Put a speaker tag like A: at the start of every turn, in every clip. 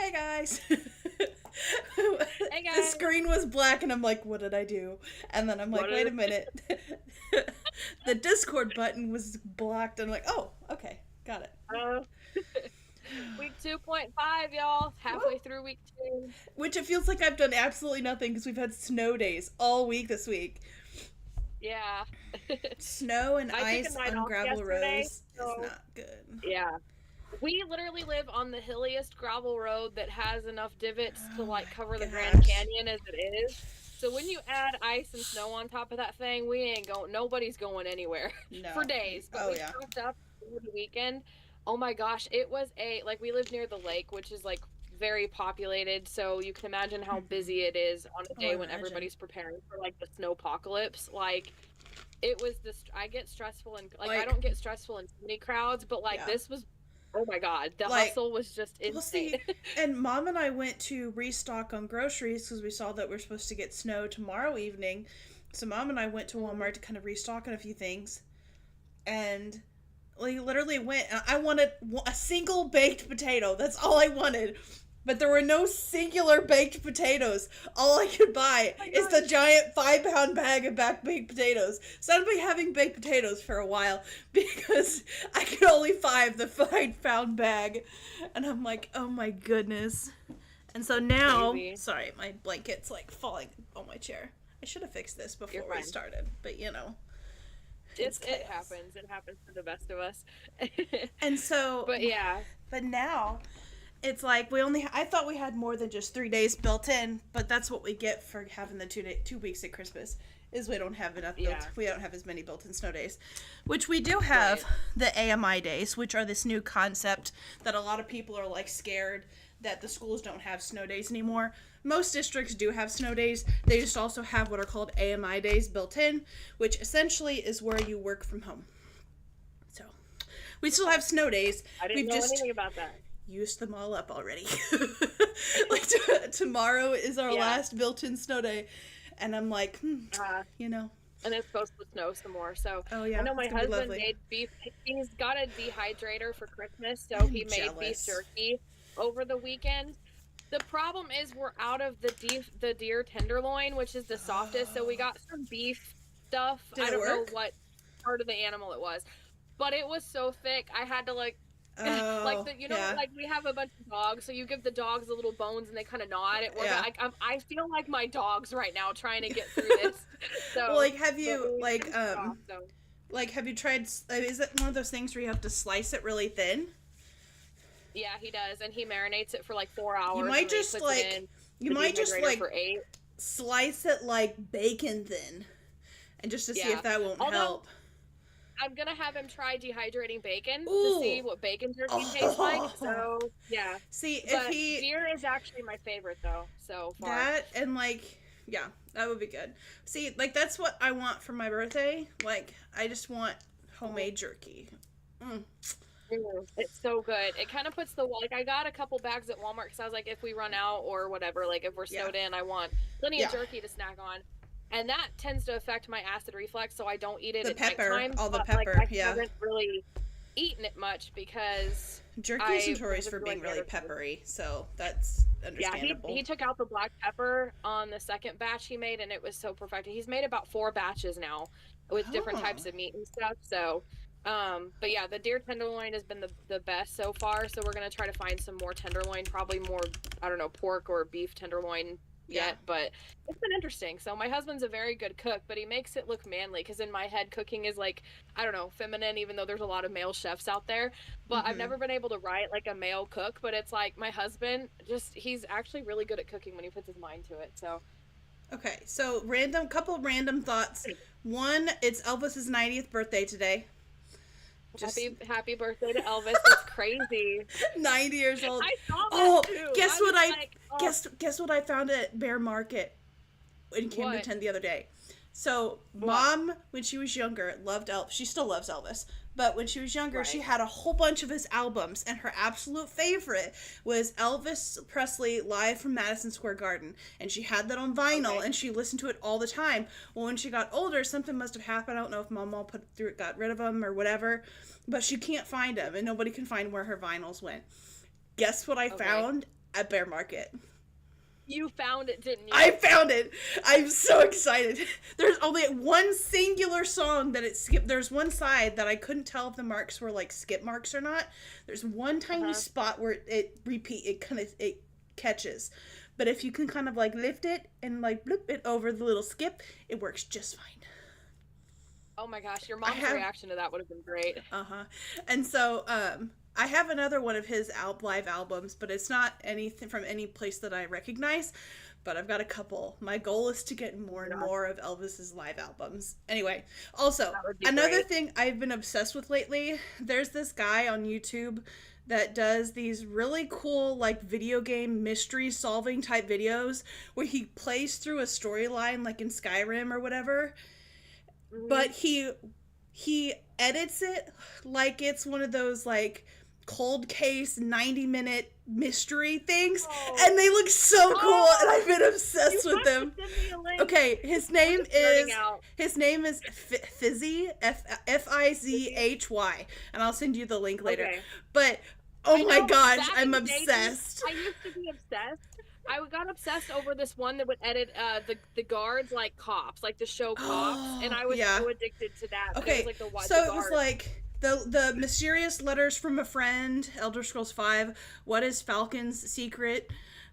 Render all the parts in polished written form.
A: hey guys.
B: Hey
A: The
B: guys.
A: screen was black and I'm like, what did I do? And then I'm like,
B: What
A: wait
B: is
A: a minute. The Discord button was blocked. I'm like, oh, okay, got it.
B: uh, week 2.5, y'all?
A: Woo.
B: Halfway through week 2.
A: Which it feels like I've done absolutely nothing because we've had snow days all week this week.
B: Yeah.
A: Snow and
B: I took a
A: ice
B: night
A: on
B: off
A: gravel
B: yesterday,
A: roads is
B: so
A: not good.
B: yeah. We literally live on the hilliest gravel road that has enough divots to
A: Oh
B: like cover
A: my
B: the Grand
A: gosh.
B: Canyon as it is. So when you add ice and snow on top of that thing, we ain't going. Nobody's going anywhere for
A: No.
B: days. But
A: Oh
B: we
A: yeah.
B: stocked up over the weekend. Oh my gosh, it was we live near the lake, which is like very populated. So you can imagine how busy it is on a
A: Oh, I
B: day when
A: imagine.
B: everybody's preparing for like the snowpocalypse. Like it was this. I get stressful and like I
A: Like,
B: don't get stressful in too many crowds, but like
A: yeah.
B: this was. Oh my God, the
A: Like,
B: hustle was just
A: we'll
B: insane.
A: see. And Mom and I went to restock on groceries because we saw that we're supposed to get snow tomorrow evening. So Mom and I went to Walmart to kind of restock on a few things. And we literally went, and I wanted a single baked potato. That's all I wanted. But there were no singular baked potatoes. All I could buy
B: Oh my
A: is the
B: God.
A: giant 5-pound bag of baked potatoes. So I'd be having baked potatoes for a while because I could only find the 5-pound bag. And I'm like, oh my goodness. And so now,
B: Crazy.
A: sorry, my blanket's like falling on my chair. I should have fixed this
B: You're
A: before we
B: fine.
A: started, but it's
B: It
A: chaos.
B: happens. It happens to the best of us.
A: And so,
B: But yeah,
A: but now it's like I thought we had more than just 3 days built in, but that's what we get for having the 2 weeks at Christmas is we don't have enough built,
B: yeah,
A: we don't have as many built-in snow days, which we do have.
B: right.
A: The AMI days, which are this new concept that a lot of people are like scared that the schools don't have snow days anymore. Most districts do have snow days. They just also have what are called AMI days built in, which essentially is where you work from home. So we still have snow days.
B: I didn't
A: We've
B: know
A: just
B: anything about that.
A: used them all up already. Like tomorrow is our
B: Yeah.
A: last built-in snow day, and I'm like,
B: Uh,
A: you know,
B: and it's supposed to snow some more. So
A: oh
B: I
A: yeah,
B: know
A: it's
B: my
A: gonna be
B: husband
A: lovely.
B: made beef. He's got a dehydrator for Christmas, so
A: I'm
B: he made beef
A: jealous.
B: jerky over the weekend. The problem is we're out of the deer tenderloin, which is the softest. So we
A: Oh,
B: got some beef stuff.
A: did
B: I
A: it
B: don't know
A: work?
B: what part of the animal it was, but it was so thick. I had to like
A: Oh yeah,
B: like we have a bunch of dogs, so you give the dogs the little bones and they kind of gnaw at it. We're
A: yeah.
B: I feel like my dogs right now trying to get through this.
A: Well,
B: So,
A: like, have
B: but
A: you
B: we finished it off. So
A: have you tried? Is it one of those things where you have to slice it really thin?
B: yeah, he does, and he marinates it for like 4
A: You
B: hours,
A: might
B: and then he
A: just
B: puts it
A: like
B: in
A: you
B: the
A: might just
B: dehydrator
A: like
B: for 8.
A: slice it like bacon thin, and just to see if
B: Yeah.
A: that won't
B: Although
A: help.
B: I'm gonna have him try dehydrating bacon to see
A: Ooh.
B: what bacon jerky tastes like.
A: Oh.
B: So yeah,
A: See, if
B: but
A: he
B: deer is actually my favorite though so far.
A: that and like yeah, that would be good. See, like that's what I want for my birthday. Like I just want homemade jerky. Mm.
B: It's so good. It kind of puts like I got a couple bags at Walmart because I was like, if we run out or whatever, like if we're
A: Yeah.
B: snowed in, I want plenty of
A: Yeah.
B: jerky to snack on. And that tends to affect my acid reflux, so I don't eat it
A: The
B: at
A: pepper,
B: nighttime.
A: all the
B: But like
A: pepper,
B: I
A: yeah.
B: haven't really eaten it much because
A: Jerky is
B: I
A: notorious
B: was
A: for being
B: doing
A: really
B: other things.
A: peppery, so that's
B: Yeah, he
A: understandable.
B: took out the black pepper on the second batch he made, and it was so perfect. He's made about 4 batches now with different
A: Oh.
B: types of meat and stuff. So, but yeah, the deer tenderloin has been the best so far. So we're gonna try to find some more tenderloin, probably more, I don't know, pork or beef tenderloin
A: Yeah.
B: yet. But it's been interesting. So my husband's a very good cook, but he makes it look manly because in my head, cooking is like, I don't know, feminine, even though there's a lot of male chefs out there. But I've
A: Mhm.
B: never been able to write like a male cook, but it's like my husband he's actually really good at cooking when he puts his mind to it. So
A: Okay, so couple random thoughts. One, it's Elvis's 90th birthday today. Just
B: happy birthday to Elvis. That's crazy.
A: 90 years old.
B: I saw that
A: Oh,
B: too.
A: guess
B: I
A: what
B: was
A: I
B: like, oh,
A: guess what I found at Bear Market in
B: what?
A: Camden the other day. So,
B: What?
A: Mom, when she was younger, loved Elvis. She still loves Elvis. But when she was younger, she
B: Right.
A: had a whole bunch of his albums, and her absolute favorite was Elvis Presley Live from Madison Square Garden. And she had that on vinyl,
B: Okay.
A: and she listened to it all the time. Well, when she got older, something must have happened. I don't know if Mom all got rid of them or whatever, but she can't find them, and nobody can find where her vinyls went. Guess what I
B: Okay.
A: found at Bear Market.
B: You found it, didn't you?
A: I found it. I'm so excited. There's only one singular song that it skipped. There's one side that I couldn't tell if the marks were like skip marks or not. There's one tiny spot where it catches. But if you can kind of like lift it and like bloop it over the little skip, it works just fine.
B: Oh my gosh, your mom's reaction to that would have been great.
A: And so, I have another one of his live albums, but it's not anything from any place that I recognize, but I've got a couple. My goal is to get more and more of Elvis's live albums. Anyway, also, another thing I've been obsessed with lately, there's this guy on YouTube that does these really cool, like, video game mystery solving type videos where he plays through a storyline, like in Skyrim or whatever, but he edits it like it's one of those, like, cold case 90-minute mystery things, and they look so cool, and I've been obsessed with them. Okay, his name is Fizzy, Fizhy, and I'll send you the link later. Okay. But oh my gosh, I'm obsessed.
B: I used to be obsessed. I got obsessed over this one that would edit the guards like cops, like the show Cops, and I was so addicted to that.
A: Okay, it was like it was like the mysterious letters from a friend, Elder Scrolls V, what is Falcon's secret?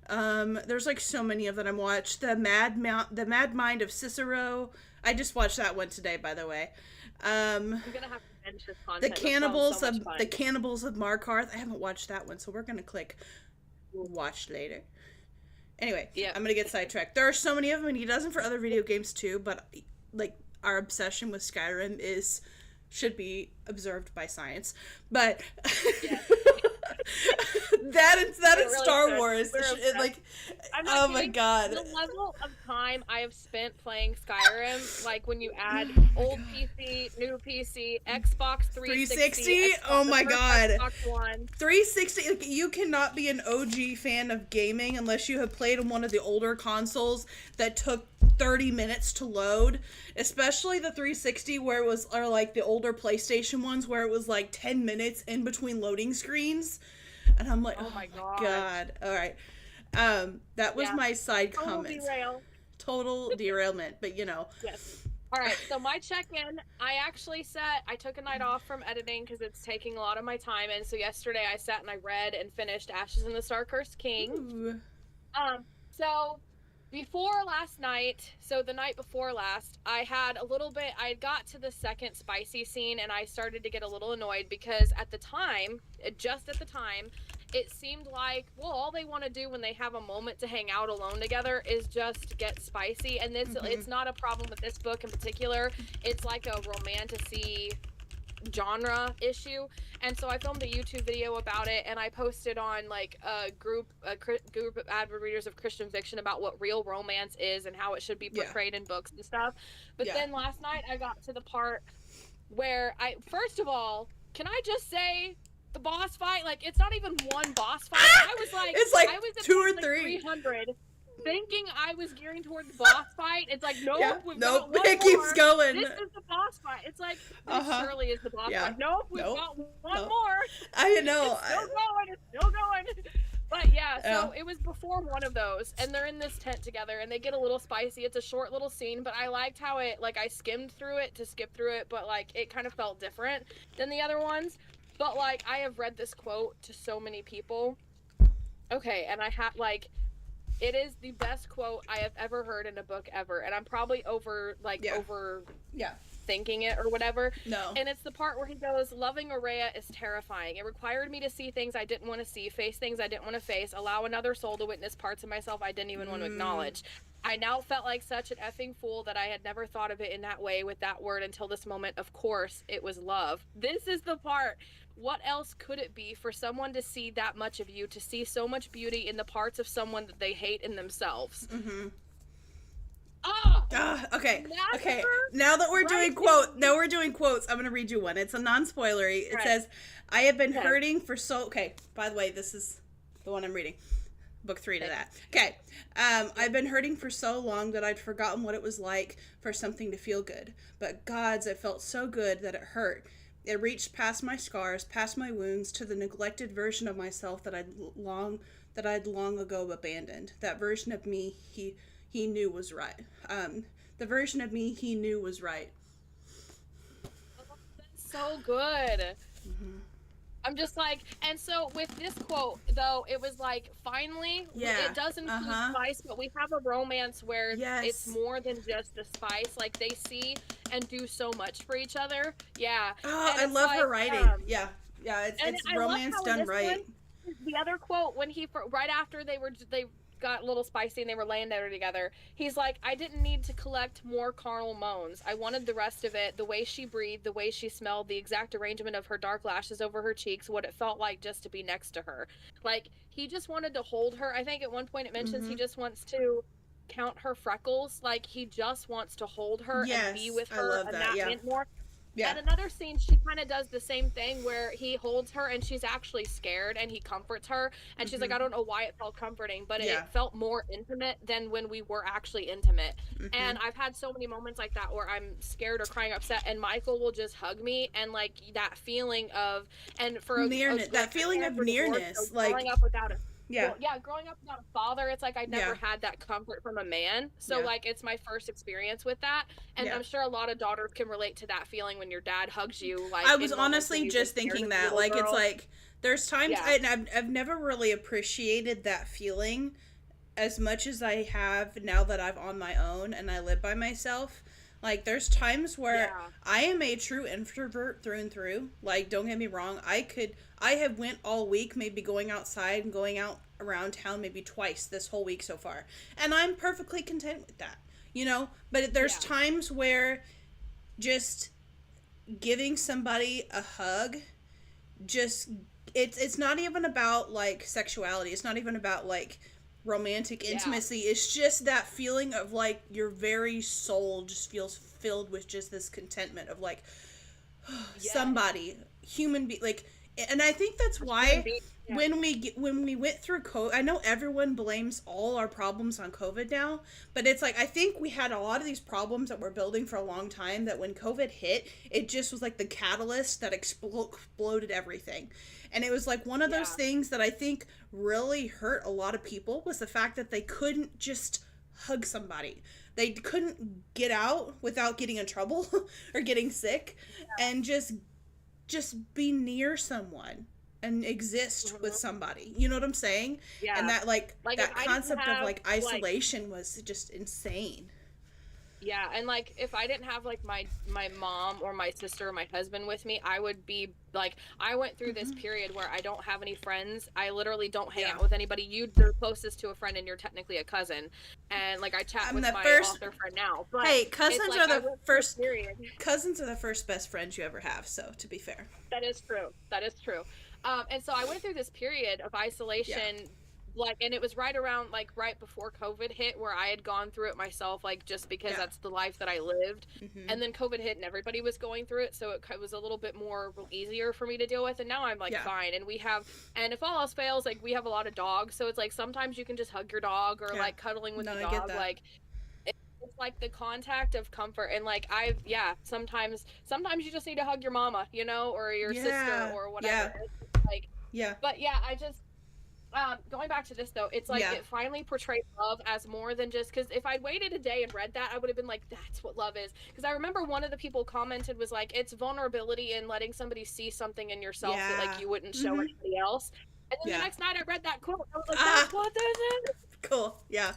A: There's like so many of them I've watched. The Mad Mind of Cicero. I just watched that one today, by the way.
B: I'm gonna have to finish this content.
A: The Cannibals of Markarth. I haven't watched that one, so we're gonna click watch later. Anyway, I'm gonna get sidetracked. There are so many of them, and he does them for other video games too. But like our obsession with Skyrim should be observed by science. But that is really Star Wars. Oh my god.
B: The level of time I have spent playing Skyrim, like when you add old PC, new PC, Xbox 360.
A: Oh my god.
B: Xbox One.
A: 360, like, you cannot be an OG fan of gaming unless you have played on one of the older consoles that took 30 minutes to load, especially the 360 where it was, or like the older PlayStation ones where it was like 10 minutes in between loading screens, and I'm like, oh my god. All right, that was my side comment. Total derailment, but you know.
B: Yes. All right, so my check-in, I took a night off from editing because it's taking a lot of my time, and so yesterday I sat and I read and finished Ashes in the Star-Cursed King.
A: Ooh.
B: So before last night, so the night before last, I got to the second spicy scene, and I started to get a little annoyed because just at the time, it seemed like, well, all they want to do when they have a moment to hang out alone together is just get spicy, and it's not a problem with this book in particular. It's like a romantasy genre issue, and so I filmed a YouTube video about it, and I posted on like a group of avid readers of Christian fiction about what real romance is and how it should be portrayed in books and stuff. But then last night I got to the part where first of all, can I just say the boss fight, like, it's not even one boss fight. I was like,
A: it's like
B: I was
A: two or
B: like
A: three
B: 300 thinking I was gearing towards the boss fight. It's like, we've got one
A: it
B: more.
A: Keeps going.
B: This is the boss fight. It's like, this surely is the boss fight. We've got one more.
A: I know.
B: It's still going. But so it was before one of those, and they're in this tent together, and they get a little spicy. It's a short little scene, but I liked how it, like, I skimmed through it to skip through it, but, like, it kind of felt different than the other ones. But, like, I have read this quote to so many people. Okay, and I have, like, it is the best quote I have ever heard in a book ever, and I'm probably over thinking it or whatever.
A: No.
B: And it's the part where he goes, "Loving Aurea is terrifying. It required me to see things I didn't want to see, face things I didn't want to face, allow another soul to witness parts of myself I didn't even want to acknowledge. I now felt like such an effing fool that I had never thought of it in that way with that word until this moment. Of course, it was love." This is the part. What else could it be for someone to see that much of you, to see so much beauty in the parts of someone that they hate in themselves?
A: Okay. Now that we're doing quotes, I'm going to read you one. It's a non-spoilery. It says, "I have been hurting for so..." Okay, by the way, this is the one I'm reading. Book 3 to that. Okay. "I've been hurting for so long that I'd forgotten what it was like for something to feel good. But gods, it felt so good that it hurt. It reached past my scars, past my wounds, to the neglected version of myself that I'd long that I'd long ago abandoned. That version of me he knew was right. The version of me he knew was right.
B: Oh, that's so good.
A: Mm-hmm.
B: I'm just like, and so with this quote, though, it was like, finally,
A: Yeah.
B: it does include
A: Uh-huh.
B: spice, but we have a romance where it's
A: Yes.
B: more than just the spice. Like, they see and do so much for each other. Yeah.
A: Oh,
B: And
A: I
B: it's
A: love
B: like,
A: her writing. Yeah. Yeah,
B: and
A: it's
B: I love
A: romance
B: how in
A: done
B: this one,
A: right.
B: the other quote, when right after they got a little spicy and they were laying there together, he's like, I didn't need to collect more carnal moans. I wanted the rest of it, the way she breathed, the way she smelled, the exact arrangement of her dark lashes over her cheeks, what it felt like just to be next to her. Like, he just wanted to hold her. I think at one point it mentions he
A: Mm-hmm.
B: just wants to count her freckles. Like, he just wants to hold her and be
A: Yes,
B: with
A: I
B: her,
A: love
B: and
A: that.
B: that
A: Yeah.
B: meant more.
A: Yeah.
B: And another scene, she kind of does the same thing where he holds her and she's actually scared and he comforts her. And she's like,
A: Mm-hmm.
B: I don't know why it felt comforting, but
A: Yeah.
B: it felt more intimate than when we were actually intimate.
A: Mm-hmm.
B: And I've had so many moments like that where I'm scared or crying upset and Michael will just hug me, and like that feeling of, and for
A: Nearness,
B: like,
A: that feeling of
B: parents were divorced, so
A: nearness, like,
B: growing up without a,
A: yeah.
B: well, yeah, growing up without a father, it's like I'd never
A: Yeah.
B: had that comfort from a man. So
A: Yeah.
B: like it's my first experience with that. And
A: Yeah.
B: I'm sure a lot of daughters can relate to that feeling when your dad hugs you,
A: I
B: like
A: was
B: in moments when
A: honestly
B: you've been
A: just
B: scared
A: thinking
B: as a
A: that,
B: little
A: like, it's
B: girl.
A: like there's times
B: Yeah.
A: I've never really appreciated that feeling as much as I have now that I'm on my own and I live by myself. Like, there's times where
B: Yeah.
A: I am a true introvert through and through. Like, don't get me wrong, I have went all week maybe going outside and going out around town maybe twice this whole week so far, and I'm perfectly content with that, you know. But there's
B: Yeah.
A: times where just giving somebody a hug, just, it's not even about like sexuality, it's not even about like romantic
B: Yeah.
A: intimacy, it's just that feeling of like your very soul just feels filled with just this contentment of like,
B: Yes.
A: somebody, human being, like. And I think that's why when we went through COVID, I know everyone blames all our problems on COVID now, but it's like, I think we had a lot of these problems that we're building for a long time, that when COVID hit, it just was like the catalyst that exploded everything. And it was like one of those things that I think really hurt a lot of people, was the fact that they couldn't just hug somebody. They couldn't get out without getting in trouble or getting sick, and just be near someone and exist with somebody. You know what I'm saying?
B: Yeah.
A: And that like that concept of like isolation was just insane.
B: Yeah, and like if I didn't have like my mom or my sister or my husband with me, I would be like, I went through this period where I don't have any friends. I literally don't hang out with anybody. You're closest to a friend and you're technically a cousin. And like I chat with my author friend now. But
A: hey, cousins
B: like,
A: are the first cousins are the first best friends you ever have, so to be fair.
B: That is true. That is true. And so I went through this period of isolation, like, and it was right around like right before COVID hit, where I had gone through it myself, like just because that's the life that I lived. And then COVID hit and everybody was going through it, so it was a little bit more easier for me to deal with. And now I'm like fine. And if all else fails, like we have a lot of dogs, so it's like sometimes you can just hug your dog, or like cuddling with the dog, like it's like the contact of comfort. And like sometimes you just need to hug your mama, you know, or your sister or whatever. It's like but I just going back to this though, it's like it finally portrayed love as more than just, because if I'd waited a day and read that, I would have been like, that's what love is. Because I remember one of the people commented was like, it's vulnerability and letting somebody see something in yourself that like you wouldn't show anybody else. And then the next night I read that quote, I was like, that's what this is.
A: Cool. Yeah.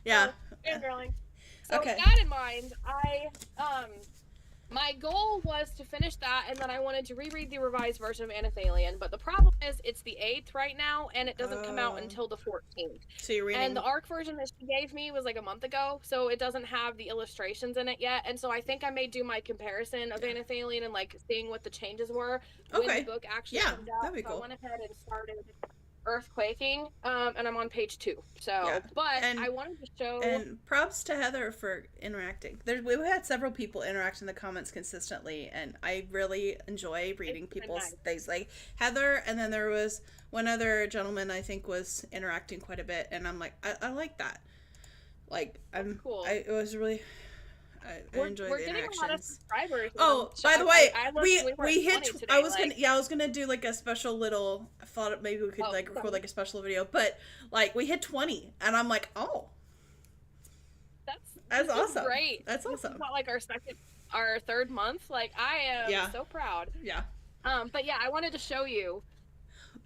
B: So with that in mind, my goal was to finish that, and then I wanted to reread the revised version of Anathalion, but the problem is it's the 8th right now, and it doesn't come out until the 14th.
A: So you're reading...
B: And the ARC version that she gave me was like a month ago, so it doesn't have the illustrations in it yet, and so I think I may do my comparison of Anathalion and like seeing what the changes were when the book actually comes out.
A: That'd be cool.
B: I went ahead and started Earthquaking, and I'm on page 2. So, but I wanted to show.
A: And props to Heather for interacting. We've had several people interact in the comments consistently, and I really enjoy reading people's things. Like Heather, and then there was one other gentleman I think was interacting quite a bit, and I'm like, I like that. Like, I'm cool. It was really. I enjoy
B: We're
A: the
B: getting a lot of
A: interactions.
B: subscribers.
A: Oh, by the way,
B: I
A: we hit.
B: today,
A: I was gonna do like a special little. I thought maybe we could record like a special video, but like we hit 20, and I'm like, oh, that's awesome.
B: Great.
A: That's awesome.
B: This is not like our third month. Like I am so proud.
A: Yeah.
B: But yeah, I wanted to show you.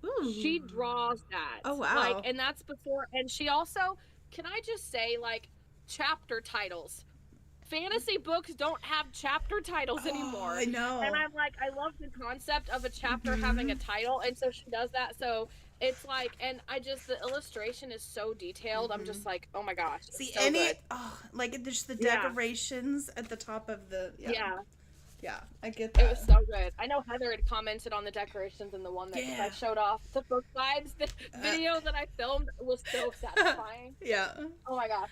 A: Ooh.
B: She draws that.
A: Oh wow.
B: Like, and that's before. And she also, can I just say, like, chapter titles. Fantasy books don't have chapter titles anymore.
A: I know.
B: And I'm like, I love the concept of a chapter having a title, and so she does that. So it's like, and the illustration is so detailed. I'm just like, oh my gosh.
A: See,
B: so good.
A: Like just the decorations at the top of the Yeah, I get that.
B: It was so good. I know Heather had commented on the decorations in the one that I showed off the book vibes. The video that I filmed was so satisfying.
A: Yeah.
B: Oh my gosh.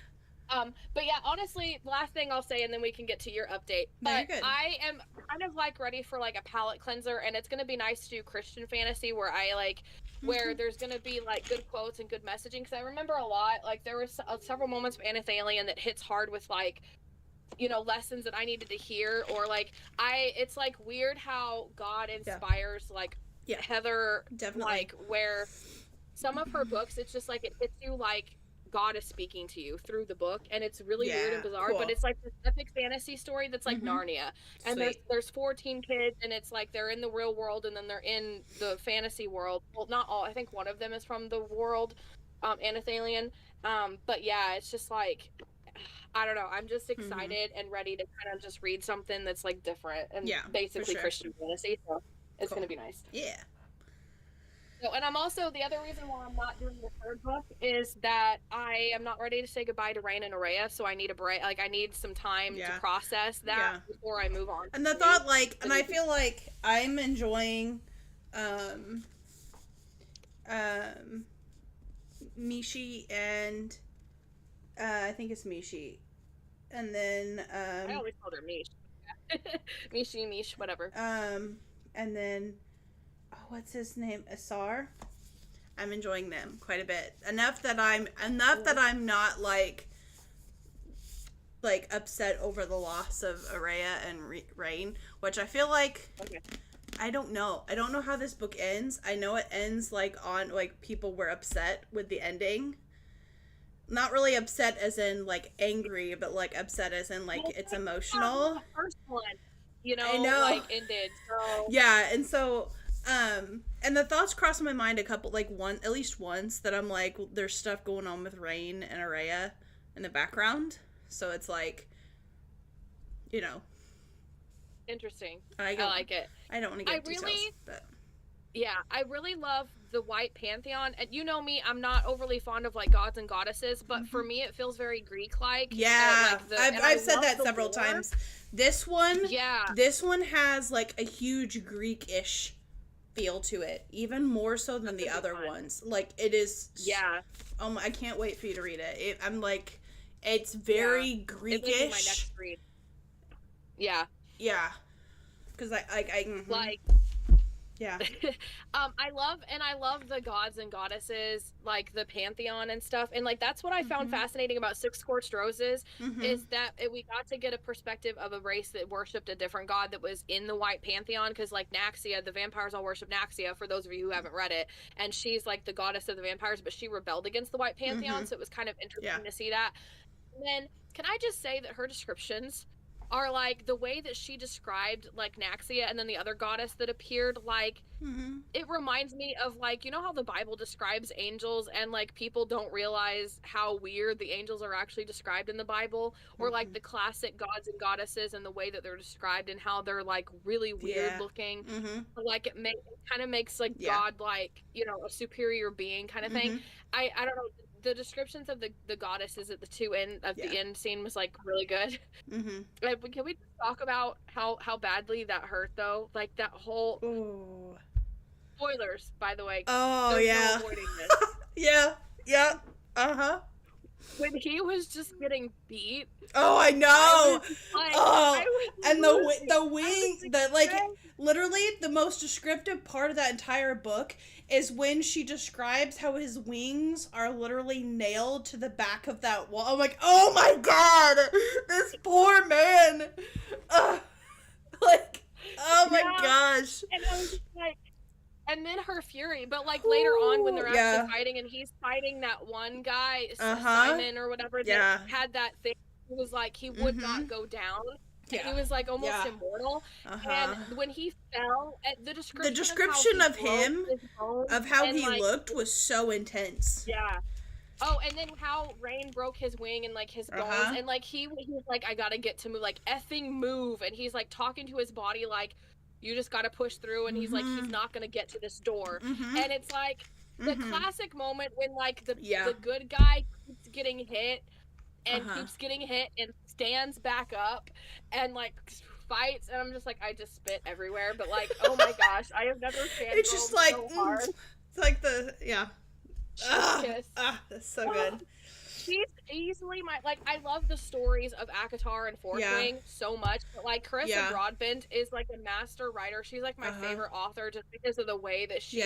B: But yeah, honestly, last thing I'll say, and then we can get to your update. But I am kind of like ready for like a palate cleanser, and it's gonna be nice to do Christian fantasy where I like, where there's gonna be like good quotes and good messaging. Because I remember a lot, like there were several moments of Anathalion that hits hard with like, you know, lessons that I needed to hear, or like it's like weird how God inspires like Heather,
A: definitely,
B: like where some of her books, it's just like it hits you like God is speaking to you through the book, and it's really weird and bizarre, but it's like this epic fantasy story that's like Narnia, and there's 14 kids, and it's like they're in the real world and then they're in the fantasy world. Well, not all, I think one of them is from the world Anathalion, but yeah, it's just like, I don't know, I'm just excited and ready to kind of just read something that's like different and basically Christian fantasy, so it's gonna be nice. So, and I'm also, the other reason why I'm not doing the third book is that I am not ready to say goodbye to Rain and Araya, so I need a break. Like, I need some time to process that before I move on.
A: And the thought, like, and I feel like I'm enjoying, Mishi and, I think it's Mishi. And then,
B: I always called her Mish. Mish, whatever.
A: And then, what's his name? Asar. I'm enjoying them quite a bit. Enough that I'm not like upset over the loss of Araya and Rain, which I feel like I don't know how this book ends. I know it ends like on like people were upset with the ending. Not really upset as in like angry, but like upset as in like it's emotional.
B: The first one, you know,
A: I know.
B: like ended. So
A: yeah, and so and the thoughts crossed my mind at least once that I'm like, there's stuff going on with Rain and Araya in the background, so it's like, you know,
B: interesting.
A: I like it. I don't want to get details, but
B: yeah, I really love the White Pantheon, and you know me, I'm not overly fond of like gods and goddesses, but for me it feels very Greek-like.
A: Yeah, I've said that several times. This one has like a huge Greek-ish feel to it, even more so than the other ones. Like it is. Yeah. I can't wait for you to read it. I'm like, it's very Greekish. It's my next read. Yeah. Yeah. Because like. Yeah.
B: I love the gods and goddesses, like the pantheon and stuff, and like that's what I found fascinating about Six Scorched Roses is that we got to get a perspective of a race that worshipped a different god that was in the White Pantheon, because like Naxia, the vampires all worship Naxia, for those of you who haven't read it, and she's like the goddess of the vampires, but she rebelled against the White Pantheon, so it was kind of interesting to see that. And then can I just say that her descriptions are like the way that she described like Naxia and then the other goddess that appeared, like it reminds me of like, you know how the Bible describes angels and like people don't realize how weird the angels are actually described in the Bible, or like the classic gods and goddesses and the way that they're described and how they're like really weird looking, like it kind of makes like God like, you know, a superior being kind of thing. I don't know, the descriptions of the goddesses at the two end of the end scene was like really good. Can we talk about how badly that hurt though? Like that whole spoilers, by the way.
A: Oh yeah.
B: No avoiding this.
A: Yeah.
B: when he was just getting beat.
A: Oh, I know. And the wing,
B: like,
A: literally the most descriptive part of that entire book is when she describes how his wings are literally nailed to the back of that wall. I'm like, oh my god, this poor man. Like, oh my gosh.
B: And I was just like, and then her fury, but like later on when they're actually fighting, and he's fighting that one guy, Simon or whatever, that had that thing. It was like he would not go down. Yeah. He was like almost immortal. And when he fell, the description
A: of him, of how he looked, was so intense.
B: Yeah. Oh, and then how Rain broke his wing and like his bones, and like he was like, I gotta get to move, like effing move, and he's like talking to his body like, you just gotta push through, and he's like, he's not gonna get to this door, and it's like the classic moment when like the good guy keeps getting hit and keeps getting hit and stands back up and like fights, and I'm just like, I just spit everywhere, but like, oh my gosh, I have never fangirled
A: it's just like
B: so hard.
A: It's like that's so good.
B: She's easily I love the stories of ACOTAR and Fourth Wing so much, but like Carissa Broadbent is like a master writer. She's like my favorite author just because of the way that she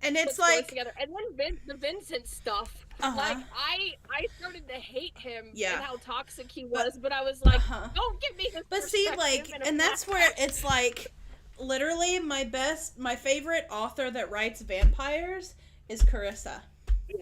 A: and it's like
B: together. And then the Vincent stuff, like I started to hate him and how toxic he was, but I was like, don't give me this.
A: But see, like, and that's where it's like, literally my favorite author that writes vampires is Carissa. Yeah.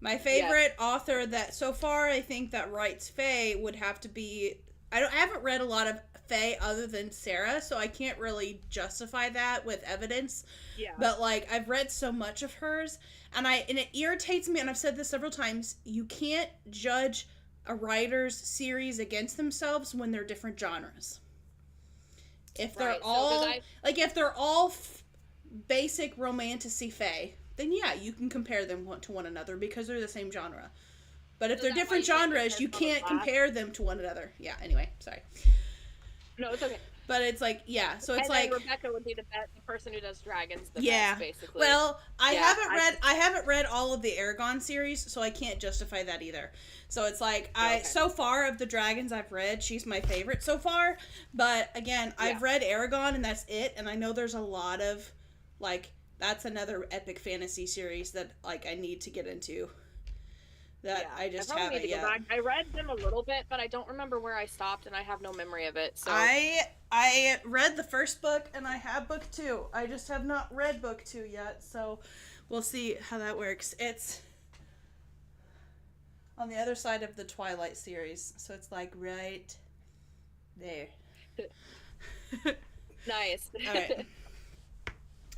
A: My favorite author that so far I think that writes fae would have to be, I haven't read a lot of fae other than Sarah, so I can't really justify that with evidence. Yeah. But like, I've read so much of hers, and it irritates me, and I've said this several times, you can't judge a writer's series against themselves when they're different genres. If they're if they're all basic romantasy fae, then yeah, you can compare them to one another because they're the same genre. But if they're different genres, you can't compare them to one another. Yeah, anyway, sorry.
B: No, it's okay.
A: But it's like, so it's like
B: Rebecca would be the person who does dragons the best, basically.
A: Well, I haven't read all of the Aragon series, so I can't justify that either. So it's like, so far of the dragons I've read, she's my favorite so far. But again, I've read Aragon and that's it, and I know there's a lot of like, that's another epic fantasy series that like I need to get into. That I just haven't yet.
B: I read them a little bit, but I don't remember where I stopped, and I have no memory of it. So
A: I read the first book, and I have book 2. I just have not read book 2 yet, so we'll see how that works. It's on the other side of the Twilight series, so it's like right there.
B: Nice.
A: All right.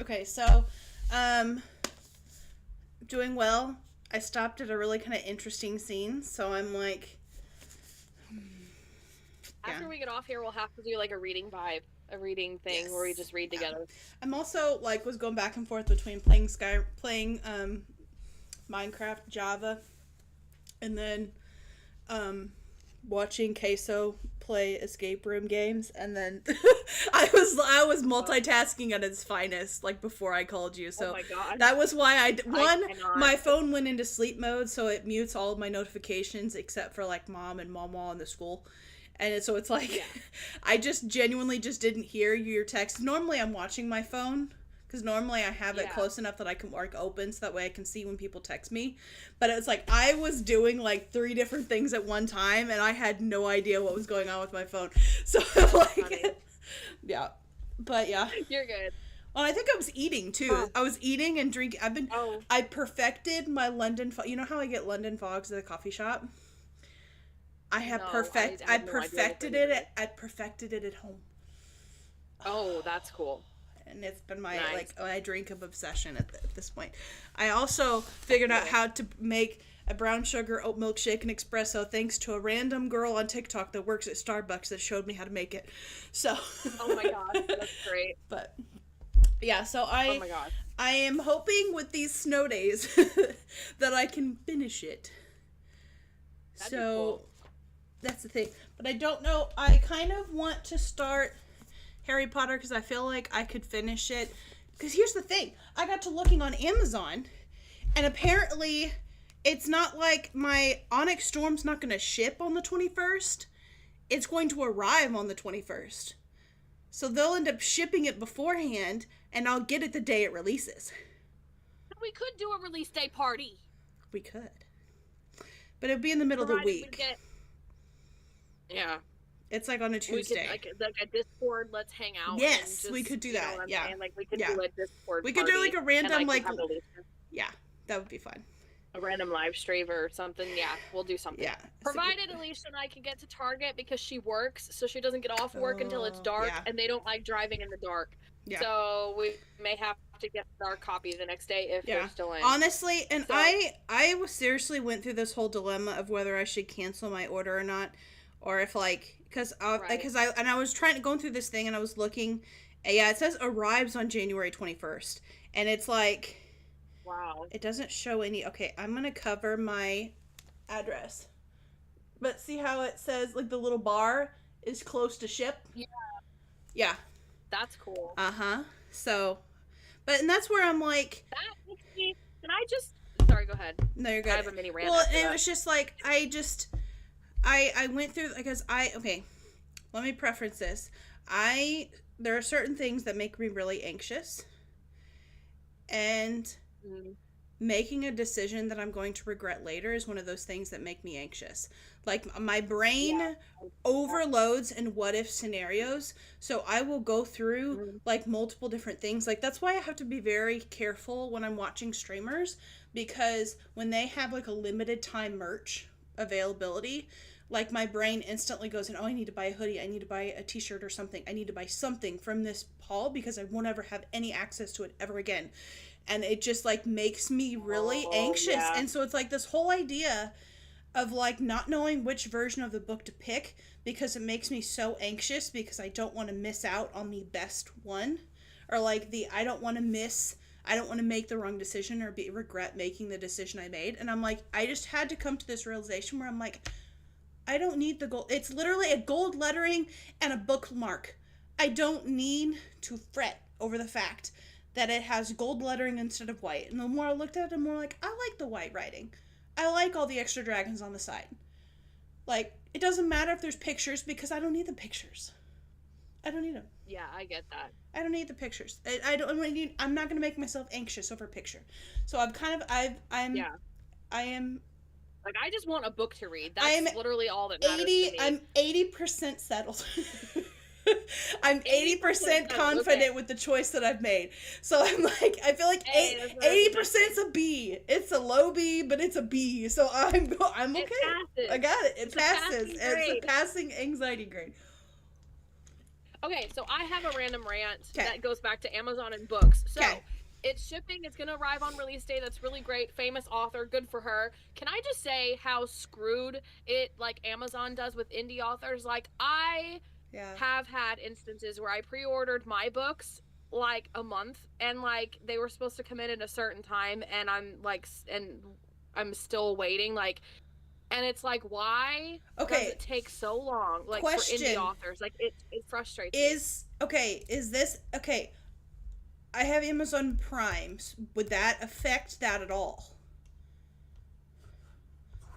A: Okay, so doing well. I stopped at a really kind of interesting scene, so I'm like...
B: After we get off here, we'll have to do, like, a reading thing where we just read together.
A: I'm also, like, was going back and forth between playing Minecraft Java and then watching Queso play escape room games, and then I was multitasking at its finest, like before I called you. So that was why my phone went into sleep mode, so it mutes all of my notifications except for like mom and mama in the school, and so it's like I just genuinely just didn't hear your text. Normally I'm watching my phone, because normally I have it close enough that I can mark open so that way I can see when people text me. But it's like I was doing like 3 different things at one time, and I had no idea what was going on with my phone. So like, but
B: you're good.
A: Well, I think I was eating too. I was eating and drinking. I perfected my London. You know how I get London fogs at a coffee shop? I perfected it at home.
B: Oh, that's cool.
A: And it's been my my drink of obsession at this point. I also figured out how to make a brown sugar oat milk shake and espresso thanks to a random girl on TikTok that works at Starbucks that showed me how to make it. So
B: oh my god, that's great.
A: But yeah, so I am hoping with these snow days that I can finish it. That'd be cool. That's the thing. But I don't know, I kind of want to start Harry Potter because I feel like I could finish it. Because here's the thing. I got to looking on Amazon, and apparently it's not like my Onyx Storm's not going to ship on the 21st. It's going to arrive on the 21st. So they'll end up shipping it beforehand, and I'll get it the day it releases.
B: We could do a release day party.
A: We could. But it'd be in the middle of the week.
B: Yeah.
A: It's like on a Tuesday.
B: We could, like a Discord, let's hang out.
A: Yes, we could do that. Yeah.
B: Saying? Like, we could do a Discord
A: We could do like a random,
B: and,
A: yeah, that would be fun.
B: A random live stream or something. Yeah, we'll do something.
A: Yeah.
B: Provided Alicia and I can get to Target because she works, so she doesn't get off work until it's dark, and they don't like driving in the dark. Yeah. So we may have to get our copy the next day if they're still in.
A: Honestly, and so, I seriously went through this whole dilemma of whether I should cancel my order or not, or if because I was going through this thing and I was looking, yeah, it says arrives on January 21st, and it's like,
B: wow,
A: it doesn't show any. Okay, I'm gonna cover my address, but see how it says like the little bar is close to ship. Yeah.
B: That's cool.
A: So, and that's where I'm like.
B: That makes me. Can I just? Sorry, go ahead.
A: No, you're good.
B: I have a mini rant.
A: Well, it was just like I went through because okay. Let me preference this. There are certain things that make me really anxious, and making a decision that I'm going to regret later is one of those things that make me anxious. Like, my brain overloads in what if scenarios, so I will go through like multiple different things. Like, that's why I have to be very careful when I'm watching streamers, because when they have like a limited time merch availability, like, my brain instantly goes in, oh, I need to buy a hoodie, I need to buy a t-shirt or something, I need to buy something from this haul because I won't ever have any access to it ever again. And it just like makes me really anxious. Yeah. And so it's like this whole idea of like not knowing which version of the book to pick, because it makes me so anxious because I don't want to miss out on the best one, or like I don't want to make the wrong decision or regret making the decision I made. And I'm like, I just had to come to this realization where I'm like, I don't need the gold. It's literally a gold lettering and a bookmark. I don't need to fret over the fact that it has gold lettering instead of white. And the more I looked at it, the more like, I like the white writing. I like all the extra dragons on the side. Like, it doesn't matter if there's pictures because I don't need the pictures. I don't need them.
B: Yeah, I get that.
A: I don't need the pictures. I'm not going to make myself anxious over a picture. So I am.
B: Like, I just want a book to read. That's literally all that matters to me.
A: I'm 80% settled. I'm 80% confident with the choice that I've made. So I'm like, I feel like 80%'s a B. It's a low B, but it's a B. So I'm okay. I got it. It passes. It's a passing anxiety grade.
B: Okay, so I have a random rant that goes back to Amazon and books. So it's shipping. It's going to arrive on release day. That's really great. Famous author. Good for her. Can I just say how screwed Amazon does with indie authors? Like, I have had instances where I pre-ordered my books like a month, and like they were supposed to come in at a certain time, and I'm still waiting. Like, and it's like, why does it take so long? Like, for indie authors, like it frustrates me. I have Amazon Prime. Would that affect that at all?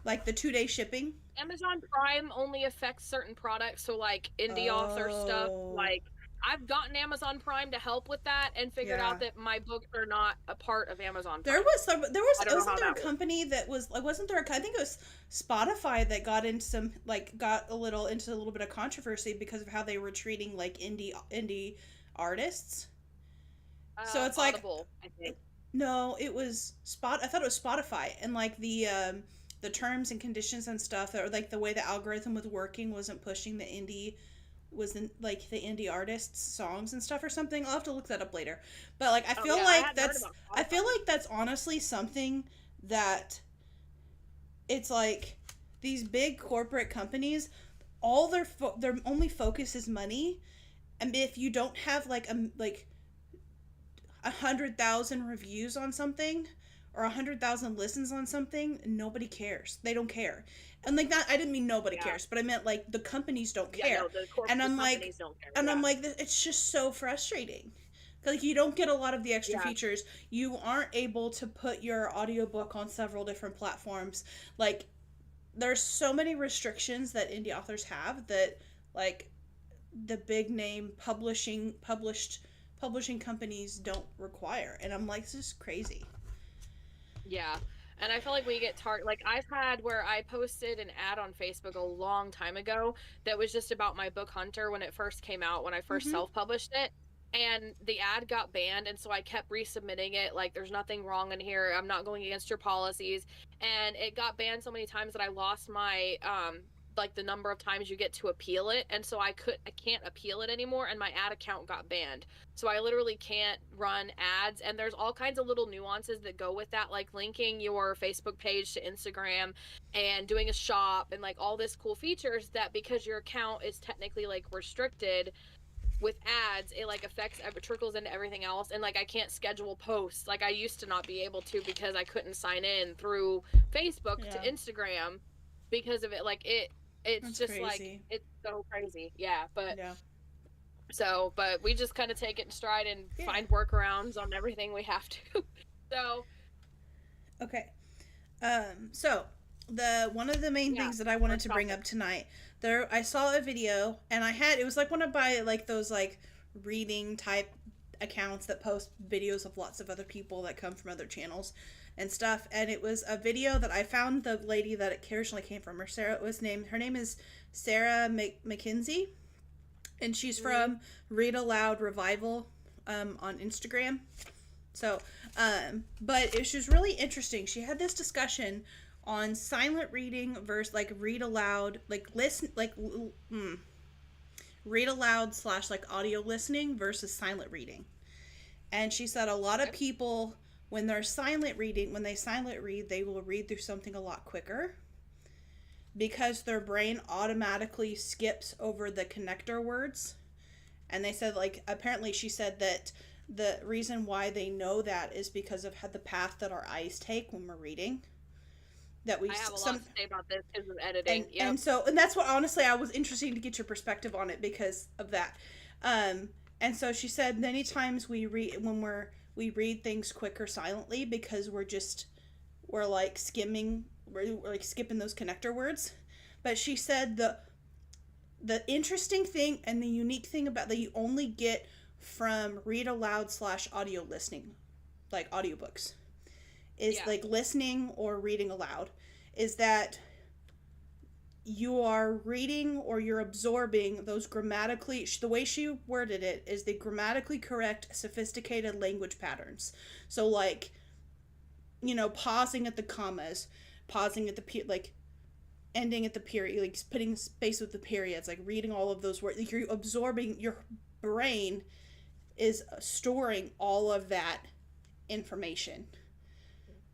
B: Like the 2-day shipping? Amazon Prime only affects certain products, so like indie author stuff. Like, I've gotten Amazon Prime to help with that and figured out that my books are not a part of Amazon Prime. Wasn't there a company that was like, I think it was Spotify that got a little bit of controversy because of how they were treating like indie artists. So it's Audible, like, I think. No, it was I thought it was Spotify, and like the terms and conditions and stuff, or like the way the algorithm was working wasn't pushing the indie artists' songs and stuff or something. I'll have to look that up later. But like, I feel like that's honestly something that it's like these big corporate companies, all their only focus is money, and if you don't have like 100,000 reviews on something or 100,000 listens on something, nobody cares. They don't care. And like that, I didn't mean nobody cares, but I meant like the companies don't care. No, the corporate companies don't care. And I'm like, it's just so frustrating
A: Like, you don't get a lot of the extra
B: Yeah.
A: features. You aren't able to put your audiobook on several different platforms. Like, there's so many restrictions that indie authors have that, like, the big name publishing companies don't require. And I'm like, this is crazy.
B: Yeah. And I feel like we get like I've had where I posted an ad on Facebook a long time ago that was just about my book Hunter when it first came out, when I first
A: Mm-hmm.
B: self-published it. And the ad got banned, and so I kept resubmitting it. Like, there's nothing wrong in here. I'm not going against your policies. And it got banned so many times that I lost my like the number of times you get to appeal it, and so I can't appeal it anymore, and my ad account got banned. So I literally can't run ads, and there's all kinds of little nuances that go with that, like linking your Facebook page to Instagram and doing a shop and like all this cool features that, because your account is technically like restricted with ads, it like affects, trickles into everything else. And like I can't schedule posts like I used to not be able to, because I couldn't sign in through Facebook to
A: Yeah.
B: Instagram because of it. Like it's
A: That's
B: just like,
A: crazy.
B: it's so crazy. Yeah. But
A: Yeah.
B: so, but we just kind of take it in stride and
A: Yeah.
B: find workarounds on everything we have to. So,
A: Okay. So the one of the main
B: yeah,
A: things that I wanted
B: let's
A: to
B: talk
A: bring
B: it.
A: up tonight, there I saw a video and it was like one of my like those like reading type accounts that post videos of lots of other people that come from other channels and stuff, and it was a video that I found the lady that it originally came from. Her name is Sarah McKinsey, and she's from Read Aloud Revival on Instagram. So, but it was really interesting. She had this discussion on silent reading versus like read aloud, like listen, read aloud slash like audio listening versus silent reading. And she said a lot of people, when they silent read, they will read through something a lot quicker because their brain automatically skips over the connector words. And they said, like, apparently she said that the reason why they know that is because of the path that our eyes take when we're reading. That we
B: I have a lot to say about this because of editing.
A: and that's what, honestly, I was interesting to get your perspective on it because of that. And so she said many times we read things quicker silently because we're like we're like skipping those connector words. But she said the interesting thing and the unique thing about that you only get from read aloud slash audio listening, like audiobooks, is like listening or reading aloud, is that you are reading or you're absorbing those grammatically, the way she worded it is the grammatically correct sophisticated language patterns. So like, pausing at the commas, pausing at the like ending at the period, like putting space with the periods, like reading all of those words. Like, you're absorbing, your brain is storing all of that information.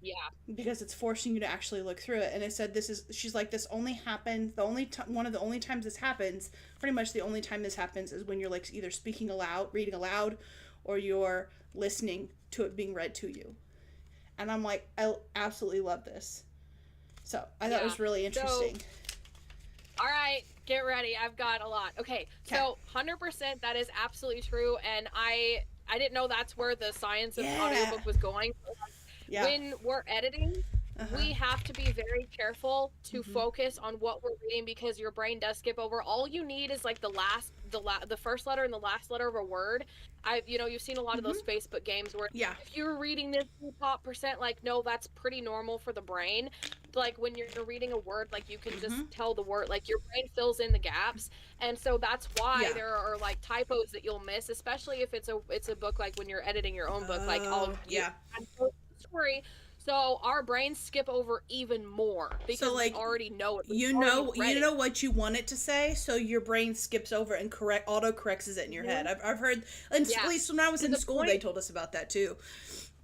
B: Yeah.
A: Because it's forcing you to actually look through it. And it said she's like, this only happens, one of the only times this happens, pretty much the only time this happens is when you're like either speaking aloud, reading aloud, or you're listening to it being read to you. And I'm like, I absolutely love this. So I thought it was really interesting.
B: So, all right, get ready. I've got a lot. Okay, so 100% that is absolutely true. And I didn't know that's where the science of audiobook was going. Yeah. When we're editing, we have to be very careful to focus on what we're reading because your brain does skip over. All you need is like the first letter and the last letter of a word. You've seen a lot of those Facebook games where if you're reading this top percent, like, no, that's pretty normal for the brain. Like when you're reading a word, like you can just tell the word, like your brain fills in the gaps. And so that's why there are like typos that you'll miss, especially if it's a book, like when you're editing your own book, like story. So our brains skip over even more because we already know it. You
A: know what you want it to say, so your brain skips over and auto-corrects it in your head. I've heard, and at least when I was in school, they told us about that too.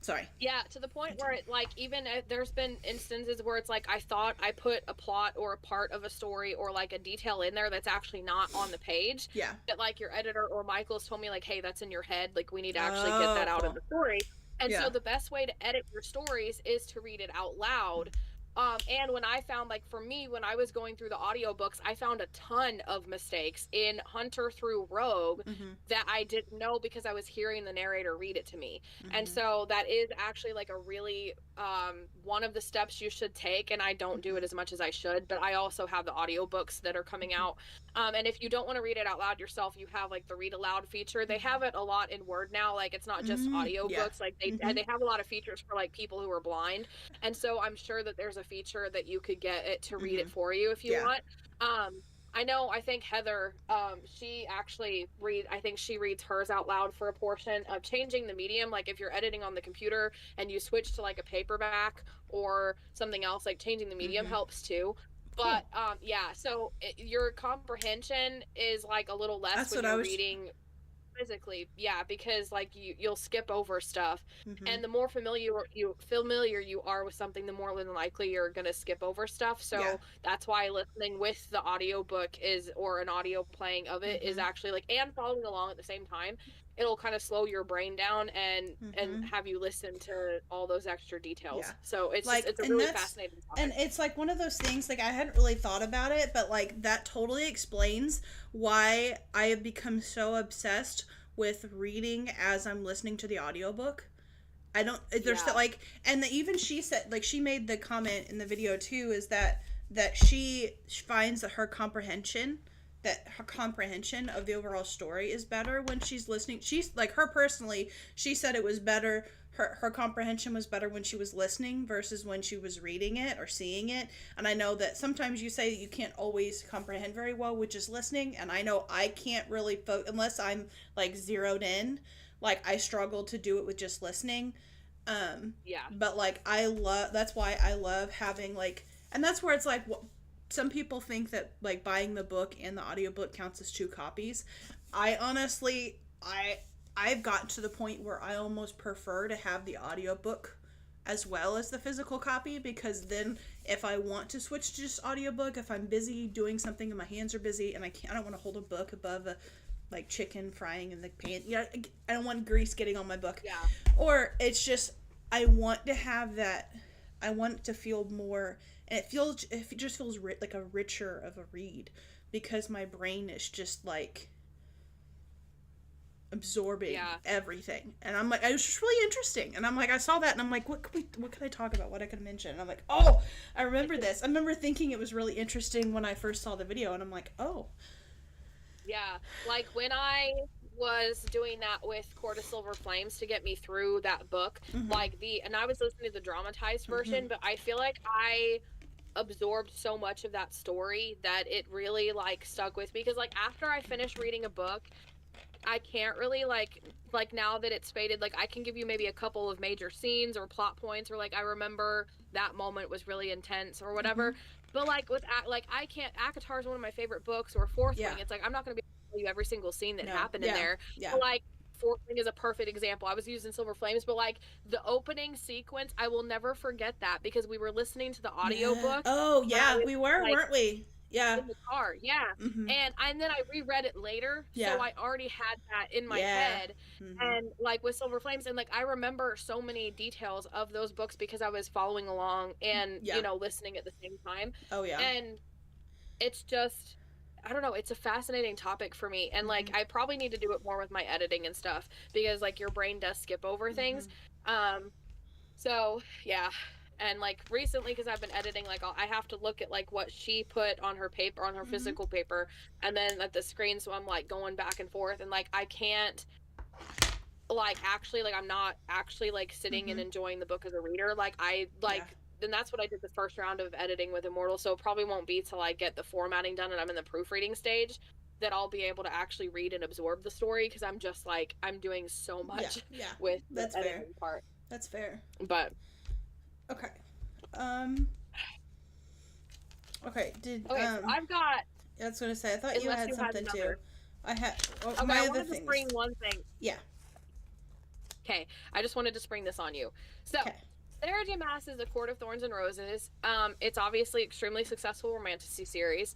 A: Sorry.
B: Yeah, to the point where it, like, even there's been instances where it's like I thought I put a plot or a part of a story or like a detail in there that's actually not on the page.
A: Yeah.
B: That like your editor or Michael's told me like, hey, that's in your head. Like we need to actually get that out of the story. And so the best way to edit your stories is to read it out loud. And when I found, like, for me, when I was going through the audiobooks, I found a ton of mistakes in Hunter through Rogue that I didn't know because I was hearing the narrator read it to me. And so that is actually like a really one of the steps you should take, and I don't do it as much as I should, but I also have the audiobooks that are coming out. And if you don't want to read it out loud yourself, you have like the read aloud feature. They have it a lot in Word now. Like, it's not just audiobooks. Like, they have a lot of features for like people who are blind. And so I'm sure that there's a feature that you could get it to read it for you if you want. I think Heather, she actually she reads hers out loud for a portion of changing the medium. Like, if you're editing on the computer and you switch to like a paperback or something else, like changing the medium helps too. But so your comprehension is like a little less when you're reading physically, because like you'll skip over stuff, and the more familiar you are with something, the more than likely you're gonna skip over stuff. So that's why listening with the audiobook or an audio playing of it is actually like, and following along at the same time, it'll kind of slow your brain down and have you listen to all those extra details. So it's like, it's a really fascinating topic.
A: And it's like one of those things, like, I hadn't really thought about it, but like that totally explains why I have become so obsessed with reading as I'm listening to the audiobook. I don't, there's like, and even she said, like, she made the comment in the video too, is that she finds that her comprehension of the overall story is better when she's listening. She's like, her personally, she said it was better, her comprehension was better when she was listening versus when she was reading it or seeing it. And I know that sometimes you say that you can't always comprehend very well with just listening, and I know I can't really unless I'm like zeroed in. Like, I struggle to do it with just listening. But like, that's why I love having, like, and that's where it's like, some people think that like buying the book and the audiobook counts as 2 copies. I honestly, I've gotten to the point where I almost prefer to have the audiobook as well as the physical copy, because then if I want to switch to just audiobook, if I'm busy doing something and my hands are busy and I don't want to hold a book above a like chicken frying in the pan, I don't want grease getting on my book. Or it's just, I want to have that, I want it to feel more, and it just feels like a richer of a read, because my brain is just like absorbing everything. And I'm like, it was just really interesting. And I'm like, I saw that and I'm like, what could I talk about? What I could mention? And I'm like, oh, I remember this. I remember thinking it was really interesting when I first saw the video, and I'm like, oh.
B: Yeah, like when I was doing that with Court of Silver Flames to get me through that book, and I was listening to the dramatized version, but I feel like I absorbed so much of that story that it really like stuck with me, because like after I finished reading a book, I can't really like now that it's faded, like I can give you maybe a couple of major scenes or plot points, or like I remember that moment was really intense or whatever. But like with I can't, ACOTAR is one of my favorite books, or Fourth Wing. It's like I'm not going to be able to tell you every single scene that happened in there. But like Fourth Wing is a perfect example. I was using Silver Flames, but like the opening sequence, I will never forget that, because we were listening to the audiobook.
A: Oh yeah, we were, like, weren't we?
B: In the car, and then I reread it later, so I already had that in my head. And like with Silver Flames, and like I remember so many details of those books because I was following along and listening at the same time. And it's just, I don't know, it's a fascinating topic for me, and like I probably need to do it more with my editing and stuff, because like your brain does skip over things. So yeah. And like recently, because I've been editing, like I have to look at like what she put on her paper, on her physical paper, and then at the screen, so I'm like going back and forth, and like I can't like actually, like I'm not actually like sitting and enjoying the book as a reader. Like I like then that's what I did the first round of editing with Immortal, so it probably won't be till I get the formatting done and I'm in the proofreading stage that I'll be able to actually read and absorb the story, because I'm just like, I'm doing so much with the editing part.
A: That's fair.
B: But
A: okay. Okay, so
B: I've got,
A: I was gonna say, I thought you had something too. I had,
B: okay,
A: my
B: I
A: other
B: wanted to
A: things.
B: spring one thing.
A: Yeah.
B: Okay, I just wanted to spring this on you. So, Sarah J. Maas is A Court of Thorns and Roses. It's obviously extremely successful romantasy series.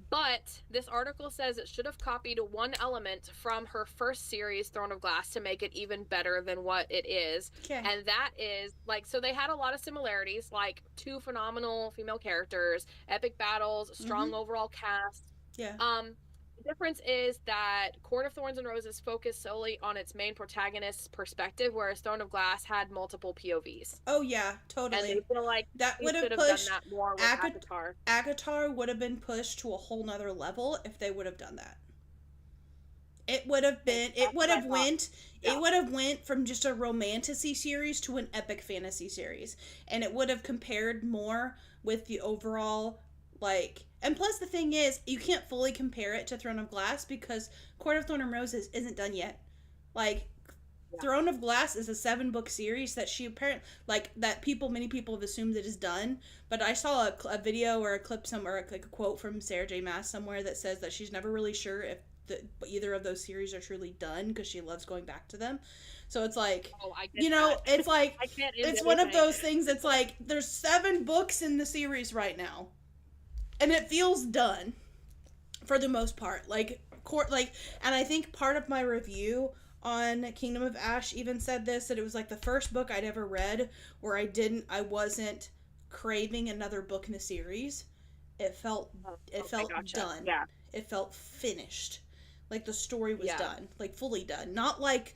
B: But this article says it should have copied one element from her first series, Throne of Glass, to make it even better than what it is.
A: Okay.
B: And that is like, so they had a lot of similarities, like two phenomenal female characters, epic battles, strong overall cast.
A: Yeah.
B: The difference is that Court of Thorns and Roses focused solely on its main protagonist's perspective, whereas Throne of Glass had multiple POVs.
A: Oh yeah, totally.
B: And they feel like
A: that would have
B: pushed done that more with ACOTAR.
A: ACOTAR would have been pushed to a whole nother level if they would have done that. It would have been. It would have went. Yeah. It would have went from just a romantasy series to an epic fantasy series, and it would have compared more with the overall like. And plus, the thing is, you can't fully compare it to Throne of Glass because Court of Thorn and Roses isn't done yet. Like, yeah. Throne of Glass is a 7-book series that she apparently many people have assumed it is done. But I saw a video or a clip somewhere, like a quote from Sarah J. Maas somewhere that says that she's never really sure if either of those series are truly done because she loves going back to them. So it's like, it's like it's one of those things. It's like there's 7 books in the series right now. And it feels done for the most part. And I think part of my review on Kingdom of Ash even said this, that it was like the first book I'd ever read where I wasn't craving another book in the series. It felt done. Yeah. It felt finished. Like the story was done, like fully done. Not like,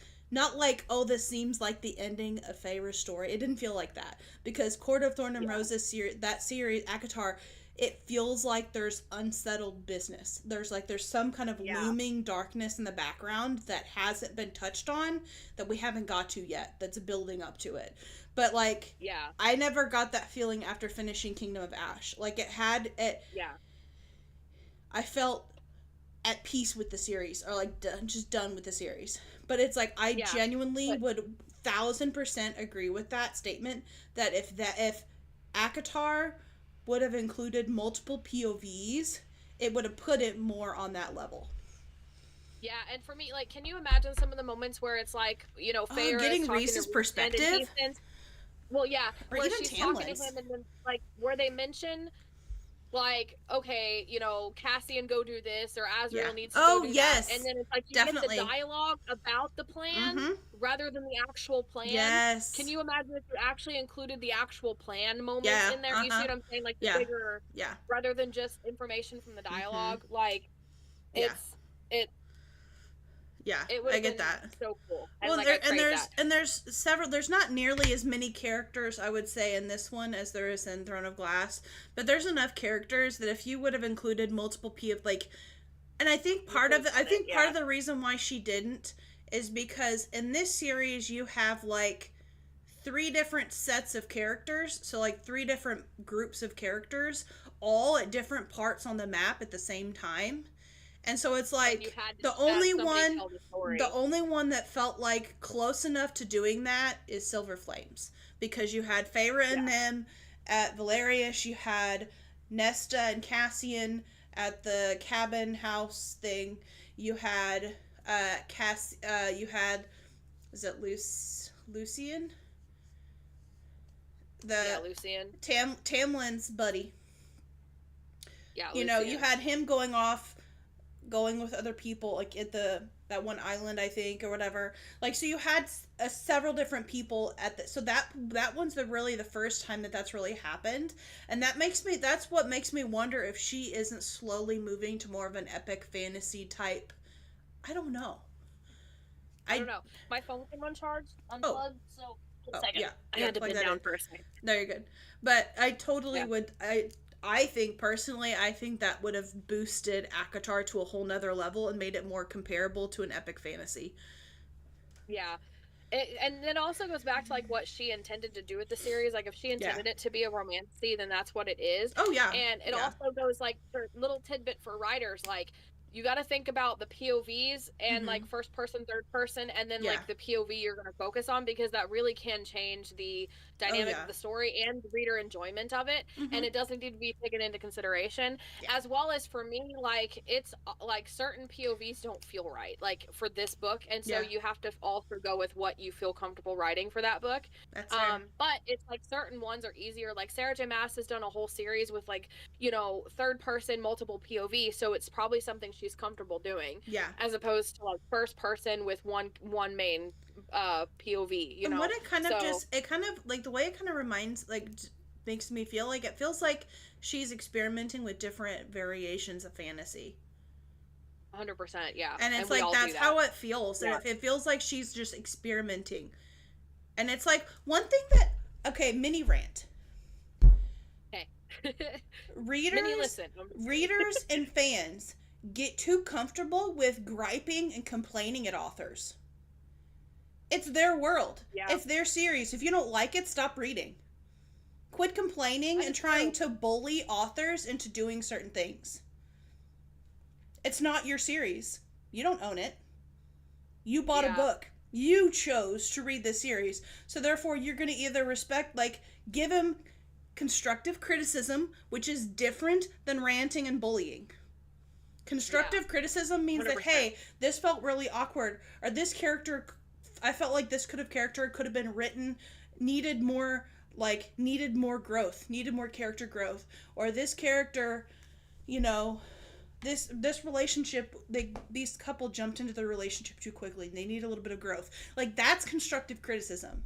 A: oh, this seems like the ending of Feyre's story. It didn't feel like that because Court of Thorn and Roses series, ACOTAR, it feels like there's unsettled business. There's some kind of looming darkness in the background that hasn't been touched on, that we haven't got to yet, that's building up to it. But I never got that feeling after finishing Kingdom of Ash. I felt at peace with the series, or just done with the series. But it's like I genuinely would 1000% agree with that statement, that if ACOTAR would have included multiple POVs, it would have put it more on that level.
B: Yeah, and for me, can you imagine some of the moments where it's Feyre
A: getting Rhys's perspective?
B: Well, yeah,
A: or
B: where
A: even
B: she's
A: Tamlin's.
B: Talking to him, and then where they mention okay, Cassian go do this, or Azrael needs to go do that. And then it's you
A: definitely
B: get the dialogue about the plan rather than the actual plan.
A: Yes.
B: Can you imagine if you actually included the actual plan moments in there? You see what I'm saying? Bigger, rather than just information from the dialogue.
A: I get that.
B: So cool.
A: There's not nearly as many characters, I would say, in this one as there is in Throne of Glass, but there's enough characters that if you would have included multiple and I think part of the reason why she didn't is because in this series you have 3 different sets of characters, so 3 different groups of characters all at different parts on the map at the same time. And so it's the only one that felt close enough to doing that is Silver Flames, because you had Feyre and them at Valerius, you had Nesta and Cassian at the cabin house thing, you had is it Lucian?
B: Lucian.
A: Tamlin's buddy.
B: Yeah,
A: Lucian. You had him going with other people at that one island, I think, or whatever. So you had several different people so that one's really the first time that's really happened, and that's what makes me wonder if she isn't slowly moving to more of an epic fantasy type. I don't know.
B: I don't know. My phone came unplugged, so a second. I had to bend down for a second.
A: No, you're good. But I totally would. I think personally, that would have boosted ACOTAR to a whole nother level and made it more comparable to an epic fantasy.
B: Yeah. And it also goes back to what she intended to do with the series. If she intended it to be a romantasy, then that's what it is.
A: Oh yeah.
B: And it also goes for little tidbit for writers, you got to think about the POVs and
A: Mm-hmm.
B: like first person, third person, and then
A: Yeah.
B: like the POV you're going to focus on, because that really can change the
A: Oh
B: dynamic of
A: yeah.
B: the story and the reader enjoyment of it.
A: Mm-hmm.
B: And it doesn't need to be taken into consideration.
A: Yeah.
B: As well as for me, like it's like certain POVs don't feel right, like for this book. And so
A: Yeah.
B: you have to also go with what you feel comfortable writing for that book.
A: That's fair.
B: But it's like certain ones are easier. Like Sarah J. Maas has done a whole series with like, third person, multiple POV. So it's probably something she's comfortable doing,
A: Yeah.
B: as opposed to like first person with one main POV,
A: And what it kind of
B: So
A: just, it kind of, like, the way it kind of reminds, like, makes me feel like, it feels like she's experimenting with different variations of fantasy.
B: 100%, yeah.
A: And it's
B: We
A: like,
B: all do
A: that's
B: that.
A: how it feels.
B: Yeah.
A: It feels like she's just experimenting. And it's like, one thing that, okay, mini rant.
B: Okay.
A: Readers, readers and fans get too comfortable with griping and complaining at authors. It's their world.
B: Yeah.
A: It's their series. If you don't like it, stop reading. Quit complaining and trying to bully authors into doing certain things. It's not your series. You don't own it. You bought a book. You chose to read this series. So therefore, you're going to either respect, like, give him constructive criticism, which is different than ranting and bullying. Constructive criticism means 100%. That, hey, this felt really awkward, or this character, I felt like this could have been written, needed more growth, needed more character growth, or this character, this relationship, these couple jumped into the relationship too quickly. They need a little bit of growth. Like, that's constructive criticism.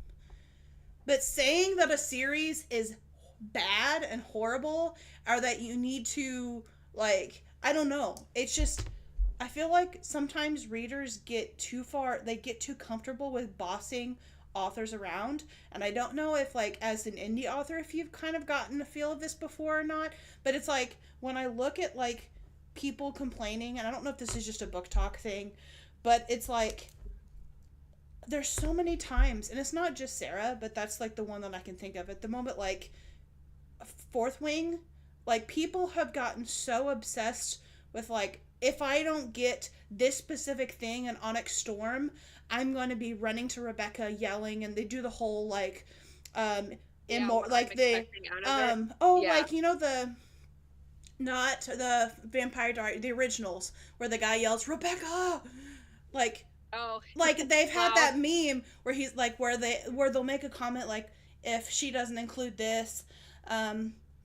A: But saying that a series is bad and horrible, or that you need to, like, I don't know. It's just, I feel like sometimes readers get too comfortable with bossing authors around. And I don't know if, like, as an indie author, if you've kind of gotten a feel of this before or not. But it's like, when I look at, like, people complaining, and I don't know if this is just a book talk thing, but it's like, there's so many times, and it's not just Sarah, but that's like the one that I can think of at the moment, like Fourth Wing, like, people have gotten so obsessed with, like, if I don't get this specific thing in Onyx Storm, I'm going to be running to Rebecca yelling, and they do the whole, like, like they like, not the Vampire Diaries, the originals, where the guy yells, Rebecca! Like, like, they've had that meme where he's like, where they'll make a comment like, if she doesn't include this,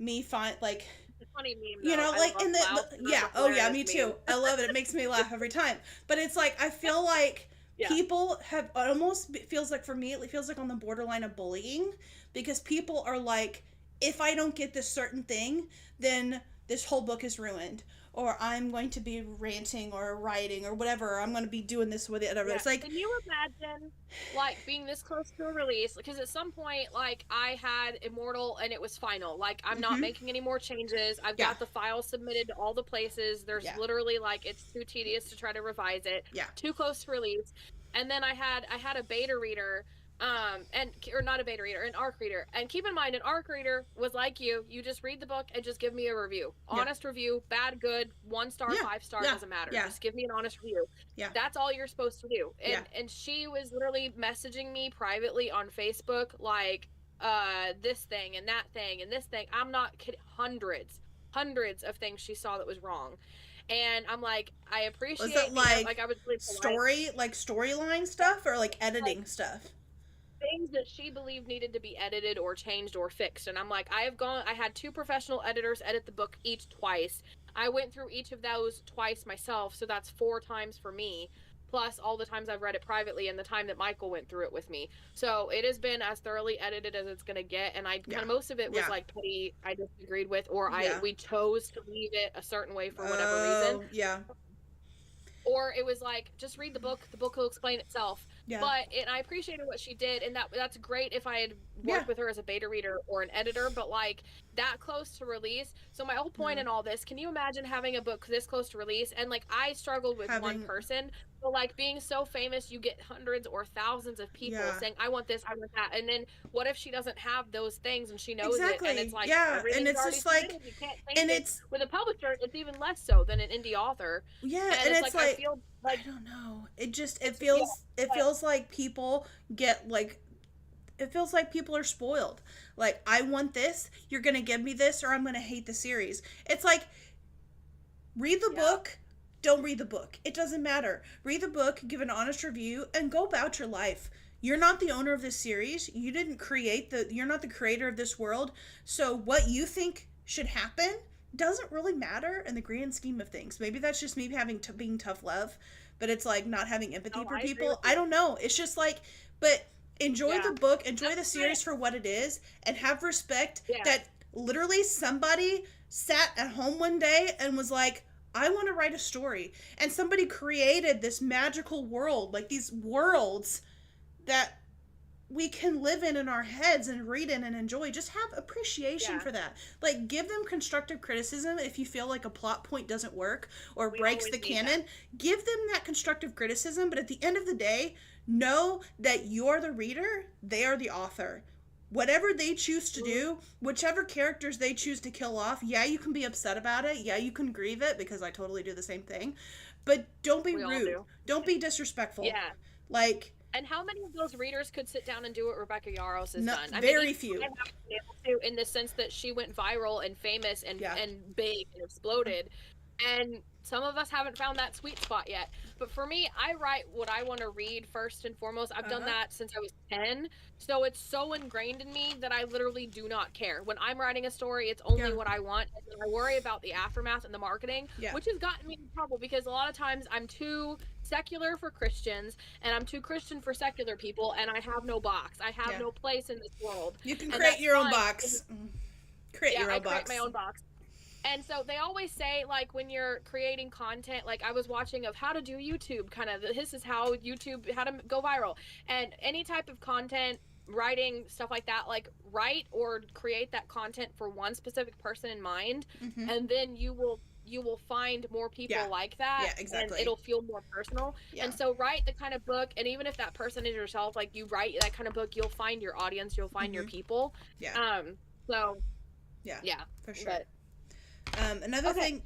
A: me find, like,
B: it's a funny meme, though.
A: Like, in me too. I love it. It makes me laugh every time. But it's like, I feel like people have almost, feels like, for me, it feels like on the borderline of bullying, because people are like, if I don't get this certain thing, then this whole book is ruined, or I'm going to be ranting or writing or whatever, or I'm going to be doing this with it. Whatever. It's like,
B: can you imagine, like, being this close to a release? Because at some point, like, I had Immortal and it was final. Like, I'm not making any more changes. I've got the file submitted to all the places. There's literally, like, it's too tedious to try to revise it. Too close to release. And then I had a beta reader, or not a beta reader, an ARC reader. And keep in mind, an ARC reader was like you just read the book and just give me a review. Honest review, bad, good, 1 star, 5 star, doesn't matter. Just give me an honest review. That's all you're supposed to do. And she was literally messaging me privately on Facebook, like, this thing and that thing and this thing. I'm not kidding. Hundreds of things she saw that was wrong. And I'm like, I appreciate
A: was it like
B: I was
A: storyline stuff, or like editing stuff?
B: Things that she believed needed to be edited or changed or fixed. And I'm like, I had 2 professional editors edit the book each twice. I went through each of those twice myself, so that's 4 times for me, plus all the times I've read it privately and the time that Michael went through it with me. So it has been as thoroughly edited as it's going to get, and kind of most of it was like petty I disagreed with, or we chose to leave it a certain way for whatever reason. Or it was like, just read the book will explain itself. But I appreciated what she did, and that's great if I had worked with her as a beta reader or an editor, but like, that close to release. So my whole point in all this, can you imagine having a book this close to release? And like, I struggled with one person So, like, being so famous, you get hundreds or thousands of people
A: Yeah.
B: saying, I want this, I want that. And then what if she doesn't have those things and she knows it? And it's
A: Exactly.
B: like,
A: Yeah. And
B: everything's
A: it's
B: already
A: just like,
B: submitted. You can't change
A: and
B: it.
A: it's,
B: With a publisher, it's even less so than an indie author.
A: yeah.
B: And
A: And
B: it's
A: it's
B: like, I
A: like,
B: feel
A: I
B: like
A: don't know. It just,
B: it's, yeah,
A: it
B: but
A: feels like people get like, it feels like people are spoiled. Like, I want this, you're going to give me this, or I'm going to hate the series. It's like, read the
B: yeah,
A: book, don't read the book. It doesn't matter. Read the book, give an honest review, and go about your life. You're not the owner of this series. You didn't create you're not the creator of this world. So what you think should happen doesn't really matter in the grand scheme of things. Maybe that's just me having being tough love, but it's like not having empathy
B: no,
A: for
B: I agree with
A: people. I
B: you.
A: don't know. It's just like, but enjoy
B: Yeah.
A: the book, enjoy
B: That's
A: the
B: why,
A: series for what it is, and have respect
B: yeah,
A: that literally somebody sat at home one day and was like, I want to write a story. And somebody created this magical world, like these worlds that we can live in our heads and read in and enjoy. Just have appreciation
B: yeah.
A: for that. Like, give them constructive criticism if you feel like a plot point doesn't work or
B: We
A: breaks
B: always
A: the
B: need that.
A: canon. Give them that constructive criticism, but at the end of the day, know that you're the reader, they are the author. Whatever they choose to do, whichever characters they choose to kill off, yeah, you can be upset about it. Yeah, you can grieve it, because I totally do the same thing. But don't be
B: We all
A: rude.
B: do.
A: Don't be disrespectful.
B: Yeah.
A: Like,
B: And how many of those readers could sit down and do what Rebecca Yarros has
A: no,
B: done? I mean,
A: very
B: even
A: few.
B: I haven't been able to, in the sense that she went viral and famous and
A: Yeah.
B: and big and exploded. And some of us haven't found that sweet spot yet. But for me, I write what I want to read first and foremost. I've done that since I was 10. So it's so ingrained in me that I literally do not care. When I'm writing a story, it's only
A: Yeah.
B: what I want. And then I worry about the aftermath and the marketing,
A: Yeah.
B: which has gotten me in trouble because a lot of times I'm too secular for Christians and I'm too Christian for secular people, and I have no box. I have
A: Yeah.
B: no place in this world.
A: You can
B: And
A: create
B: that's
A: your own
B: fine.
A: box. Create your
B: I
A: own
B: create
A: box.
B: my own box. And so they always say, like, when you're creating content, like I was watching of how to do YouTube, kind of this is how YouTube, how to go viral, and any type of content, writing, stuff like that, like write or create that content for one specific person in mind, and then you will find more people
A: Yeah.
B: like that.
A: Yeah, exactly.
B: And it'll feel more personal.
A: Yeah.
B: And so write the kind of book, and even if that person is yourself, like you write that kind of book, you'll find your audience, you'll find your people.
A: Yeah.
B: So
A: yeah, for sure.
B: but
A: Another
B: Okay.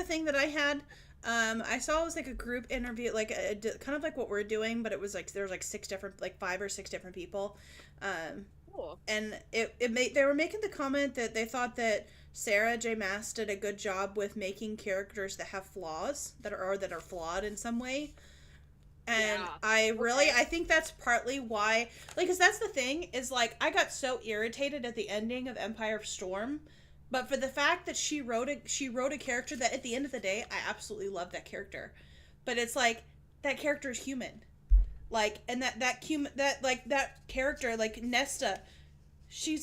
A: thing that I had, I saw was like a group interview, like kind of like what we're doing, but it was like there was like 5 or 6 different people,
B: Cool.
A: and they were making the comment that they thought that Sarah J. Maas did a good job with making characters that have flaws that are flawed in some way. And
B: Yeah.
A: I think that's partly why, like, because that's the thing, is like, I got so irritated at the ending of Empire of Storm, but for the fact that she wrote a character that at the end of the day, I absolutely love that character, but it's like, that character is human, like, and that character, like Nesta, she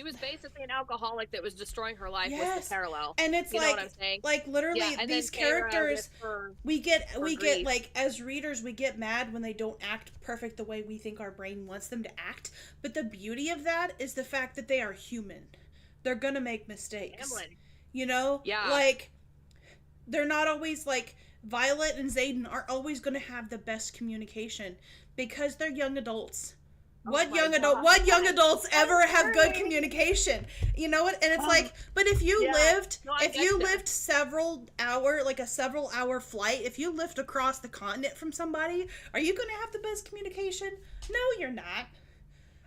B: was basically an alcoholic that was destroying her life.
A: Yes.
B: Was the parallel,
A: and it's
B: you know
A: like,
B: what I'm saying?
A: like literally
B: Yeah, and
A: these
B: then Sarah
A: characters,
B: with her
A: we get
B: grief.
A: like, as readers, we get mad when they don't act perfect the way we think our brain wants them to act, but the beauty of that is the fact that they are human. They're gonna make mistakes.
B: Hamlin.
A: You know?
B: Yeah.
A: Like, they're not always, like, Violet and Xaden aren't always gonna have the best communication because they're young adults. What
B: my
A: young
B: God.
A: adults ever have good
B: agree.
A: communication? You know what? And it's like, but if you
B: Yeah.
A: lived,
B: No, I
A: if
B: get
A: you
B: that.
A: lived a several hour flight, if you lived across the continent from somebody, are you going to have the best communication? No, you're not.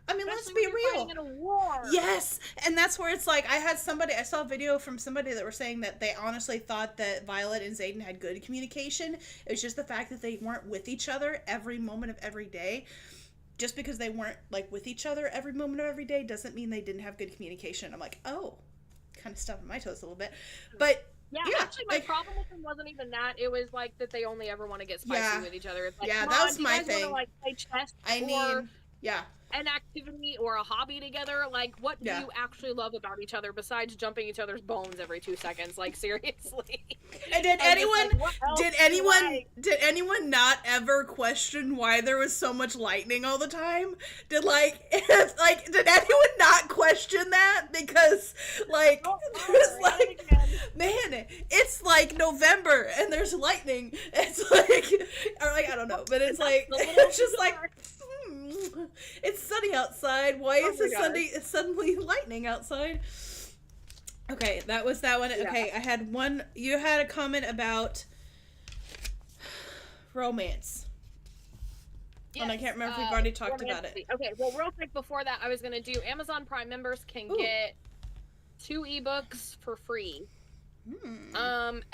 A: I mean, let's
B: Especially
A: be
B: when you're
A: real.
B: fighting in a war.
A: Yes, and that's where it's like, I saw a video from somebody that were saying that they honestly thought that Violet and Xaden had good communication. It was just the fact that they weren't with each other every moment of every day. Just because they weren't, like, with each other every moment of every day doesn't mean they didn't have good communication. I'm like, oh, kind of stuffing my toes a little bit. But
B: Yeah,
A: yeah,
B: actually, my problem with them wasn't even that. It was like that they only ever want to get spicy
A: Yeah.
B: with each other. It's like,
A: Yeah,
B: come
A: that
B: on,
A: was
B: do you
A: my
B: guys
A: thing.
B: Want to, like, play chess
A: I
B: or
A: mean, Yeah.
B: an activity or a hobby together. Like, what do
A: Yeah.
B: you actually love about each other besides jumping each other's bones every 2 seconds? Like, seriously.
A: And did
B: I'm just like,
A: anyone
B: what else
A: did
B: do you
A: anyone
B: like?
A: did anyone not ever question why there was so much lightning all the time? Did like if, like did anyone not question that? Because like
B: Oh,
A: there's
B: at it
A: like
B: again.
A: man, it's like November and there's lightning. It's like or like I don't know, but it's like
B: The little
A: it's just like
B: dark.
A: it's sunny outside. Why
B: Oh
A: is
B: my
A: it suddenly lightning outside? Okay, that was that one.
B: Yeah.
A: Okay, I had one. You had a comment about romance.
B: Yes,
A: And I can't remember if we've already talked about it.
B: romantically. Okay, well, real quick before that, I was going to do Amazon Prime members can
A: Ooh.
B: get 2 ebooks for free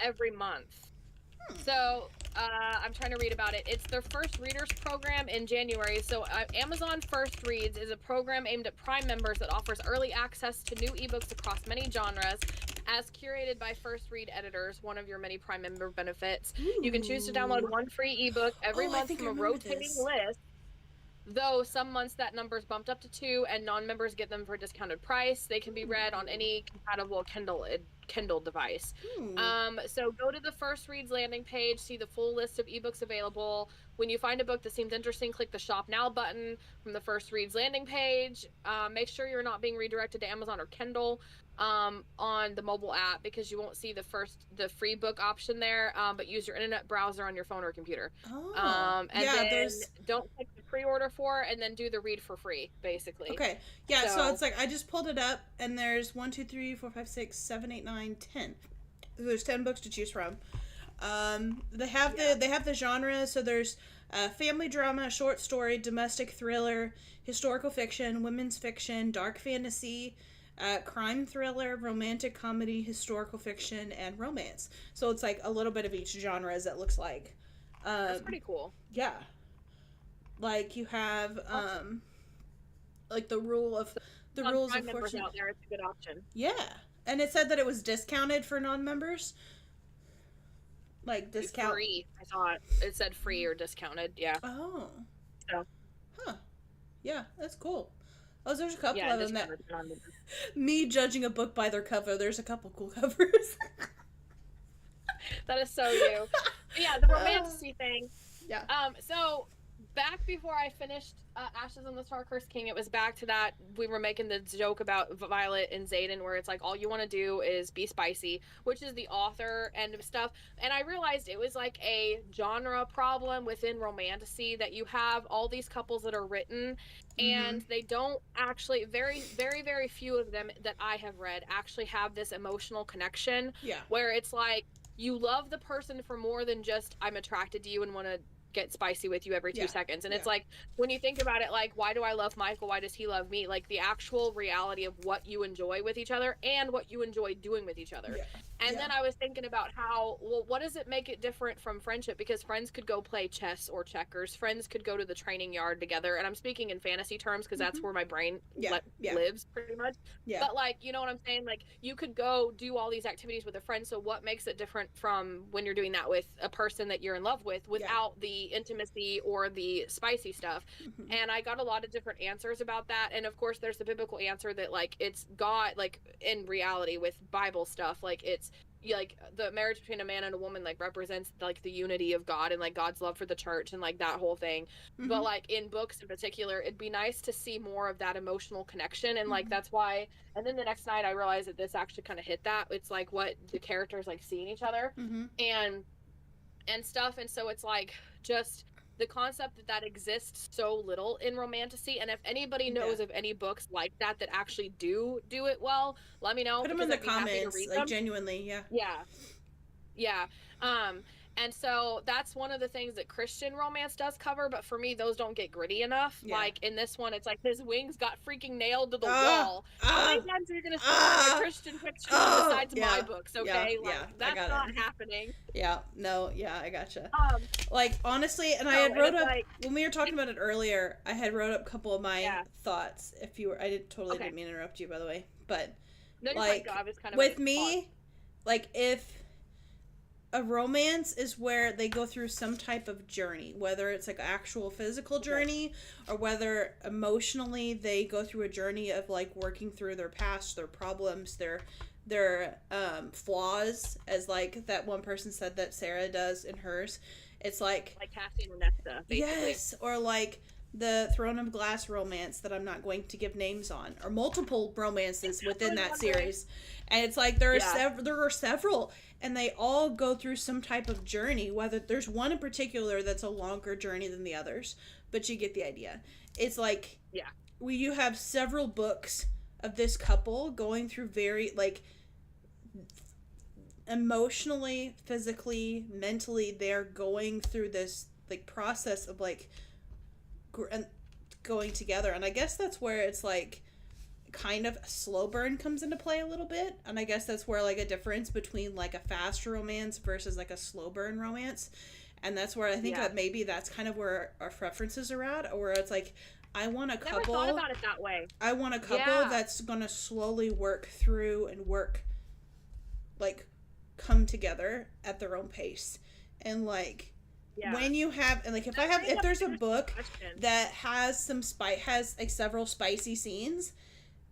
B: every month. So I'm trying to read about it. It's their first readers program in January. So Amazon First Reads is a program aimed at Prime members that offers early access to new ebooks across many genres, as curated by First Read editors. One of your many Prime member benefits. You can choose to download one free ebook every month from a rotating list. Though some months that number's bumped up to 2, and non-members get them for a discounted price. They can be read on any compatible Kindle device. So go to the First Reads landing page, see the full list of ebooks available. When you find a book that seems interesting, click the Shop Now button from the First Reads landing page. Make sure you're not being redirected to Amazon or Kindle on the mobile app, because you won't see the free book option there, but use your internet browser on your phone or computer. And then don't click the pre-order for, and then do the read for free, basically.
A: Okay. Yeah, so it's like I just pulled it up and there's 1, 2, 3, 4, 5, 6, 7, 8, 9, 10. There's 10 books to choose from. They have the genre, so there's family drama, short story, domestic thriller, historical fiction, women's fiction, dark fantasy, crime thriller, romantic comedy, historical fiction, and romance. So it's like a little bit of each genre, as it looks like.
B: That's pretty cool.
A: Yeah. Like you have like the rules of fortune.
B: Out there, it's a good option.
A: Yeah. And it said that it was discounted for non-members. Like discount.
B: Free. I thought it said free or discounted. Yeah.
A: Oh.
B: So.
A: Huh. Yeah, that's cool. Oh, there's a couple
B: of
A: them that. Me judging a book by their cover. There's a couple cool covers.
B: That is so you. But yeah, the romantasy thing.
A: Yeah.
B: So back before I finished Ashes on the Star-Cursed King, it was back to that we were making the joke about Violet and Xaden, where it's like all you want to do is be spicy, which is the author and stuff. And I realized it was like a genre problem within romantasy, that you have all these couples that are written and they don't actually, very, very, very few of them that I have read actually have this emotional connection.
A: Yeah.
B: Where it's like you love the person for more than just I'm attracted to you and want to get spicy with you every 2 seconds. And it's like, when you think about it, like, why do I love Michael? Why does he love me? Like, the actual reality of what you enjoy with each other and what you enjoy doing with each other. And then I was thinking about how, well, what does it make it different from friendship? Because friends could go play chess or checkers. Friends could go to the training yard together. And I'm speaking in fantasy terms because that's where my brain lives pretty much. But like, you know what I'm saying? Like, you could go do all these activities with a friend. So what makes it different from when you're doing that with a person that you're in love with without the intimacy or the spicy stuff? And I got a lot of different answers about that. And of course, there's the biblical answer that like it's God, like in reality with Bible stuff, like it's like the marriage between a man and a woman like represents like the unity of God and like God's love for the church and like that whole thing. But like in books in particular, it'd be nice to see more of that emotional connection. And like that's why, and then the next night I realized that this actually kind of hit that. It's like what the characters like seeing each other and stuff. And so it's like just the concept that exists so little in romantasy. And if anybody knows of any books like that actually do it well, let me know.
A: Put them in the comments, like genuinely.
B: Yeah. And so that's one of the things that Christian romance does cover, but for me, those don't get gritty enough. Like in this one, it's like his wings got freaking nailed to the wall. How many times are you going to see a Christian fiction besides my books? Okay, that's not happening.
A: I gotcha. Like honestly, and I had wrote up when we were talking about it earlier. I had wrote up a couple of my thoughts. If you were, I didn't mean to interrupt you, by the way, but
B: no,
A: like
B: kind of
A: with me, like if a romance is where they go through some type of journey, whether it's like actual physical journey or whether emotionally they go through a journey of like working through their past, their problems, their flaws, as like that one person said that Sarah does in hers. It's like
B: Cassie and Nesta, basically.
A: Yes, or like the Throne of Glass romance that I'm not going to give names on, or multiple romances within that series. And it's like there are several, and they all go through some type of journey, whether there's one in particular that's a longer journey than the others, but you get the idea. It's like you have several books of this couple going through very like emotionally, physically, mentally, they're going through this like process of like going together. And I guess that's where it's like kind of a slow burn comes into play a little bit. And I guess that's where like a difference between like a fast romance versus like a slow burn romance. And that's where I think that maybe that's kind of where our preferences are at, or where it's like I want a couple.
B: Never thought about it that way.
A: I want a couple that's gonna slowly work through and work like come together at their own pace. And like when you have, and like if there's a book that has has like several spicy scenes,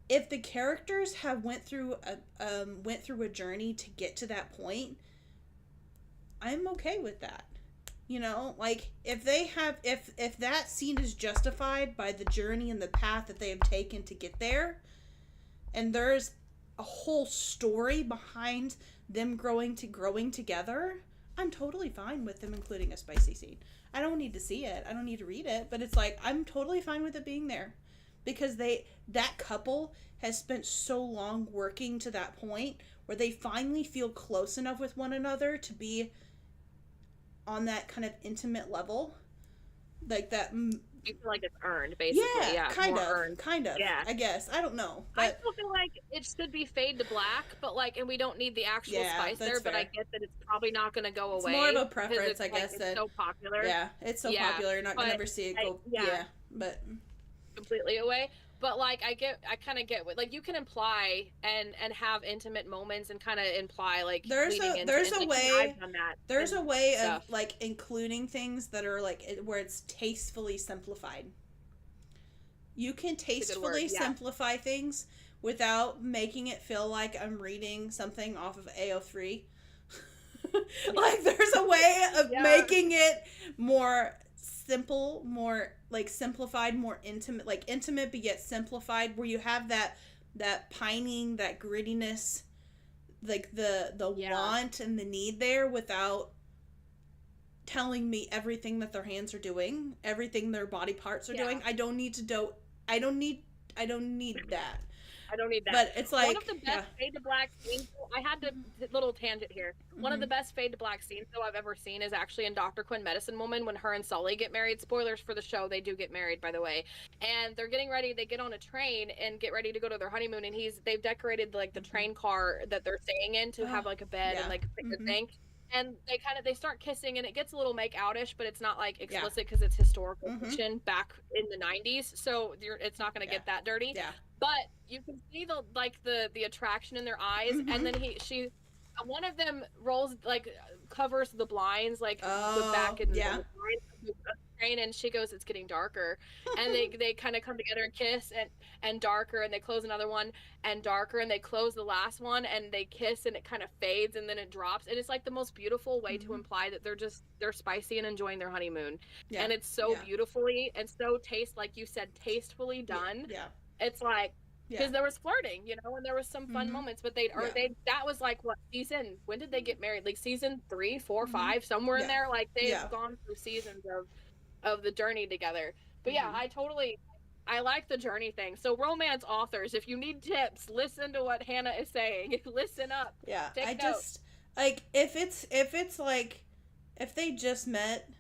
A: if the characters have went through a journey to get to that point, I'm okay with that. You know, like if they have if that scene is justified by the journey and the path that they have taken to get there, and there's a whole story behind them growing together, I'm totally fine with them including a spicy scene. I don't need to see it. I don't need to read it, but it's like I'm totally fine with it being there, because that couple has spent so long working to that point where they finally feel close enough with one another to be on that kind of intimate level, like that.
B: You feel like it's earned, basically. Yeah,
A: kind of. Yeah, I guess. I don't know. But
B: I still feel like it should be fade to black, but like, and we don't need the actual spice there. Fair. But I get that it's probably not going to go away.
A: It's more of a preference, I guess.
B: It's so popular.
A: Yeah, it's so popular. You're not going to ever see it go. But
B: completely away. But like, I kind of get what, like, you can imply and have intimate moments and kind of imply like
A: there's a way of like including things that are like where it's tastefully simplified. You can tastefully simplify things without making it feel like I'm reading something off of AO3. Like there's a way of making it more simple, more like simplified, more intimate, like intimate but yet simplified, where you have that pining, that grittiness, like the want and the need there, without telling me everything that their hands are doing, everything their body parts are doing. I don't need that.
B: I don't need that.
A: But it's like
B: one of the best fade to black scenes. I had to little tangent here. One of the best fade to black scenes though I've ever seen is actually in Dr. Quinn Medicine Woman, when her and Sully get married. Spoilers for the show, they do get married, by the way. And they're getting ready. They get on a train and get ready to go to their honeymoon. And they've decorated like the train car that they're staying in to have like a bed and like a thing. And they start kissing, and it gets a little make-out-ish, but it's not like explicit because it's historical fiction back in the 90s, so it's not going to get that dirty. But you can see the attraction in their eyes, and then one of them rolls, like, covers the blinds, like the back and the blinds of the train, and she goes, "It's getting darker," and they kind of come together and kiss, and darker, and they close another one, and darker, and they close the last one, and they kiss, and it kind of fades, and then it drops, and it's like the most beautiful way to imply that they're spicy and enjoying their honeymoon, and it's so beautifully and so like you said, tastefully done. It's like, because there was flirting, you know, and there was some fun moments, but that was like when did they get married? Like season 3, 4, 5, somewhere in there. Like they've gone through seasons of the journey together. But I like the journey thing. So romance authors, if you need tips, listen to what Hannah is saying. Listen up.
A: Yeah. Just like if it's like if they just met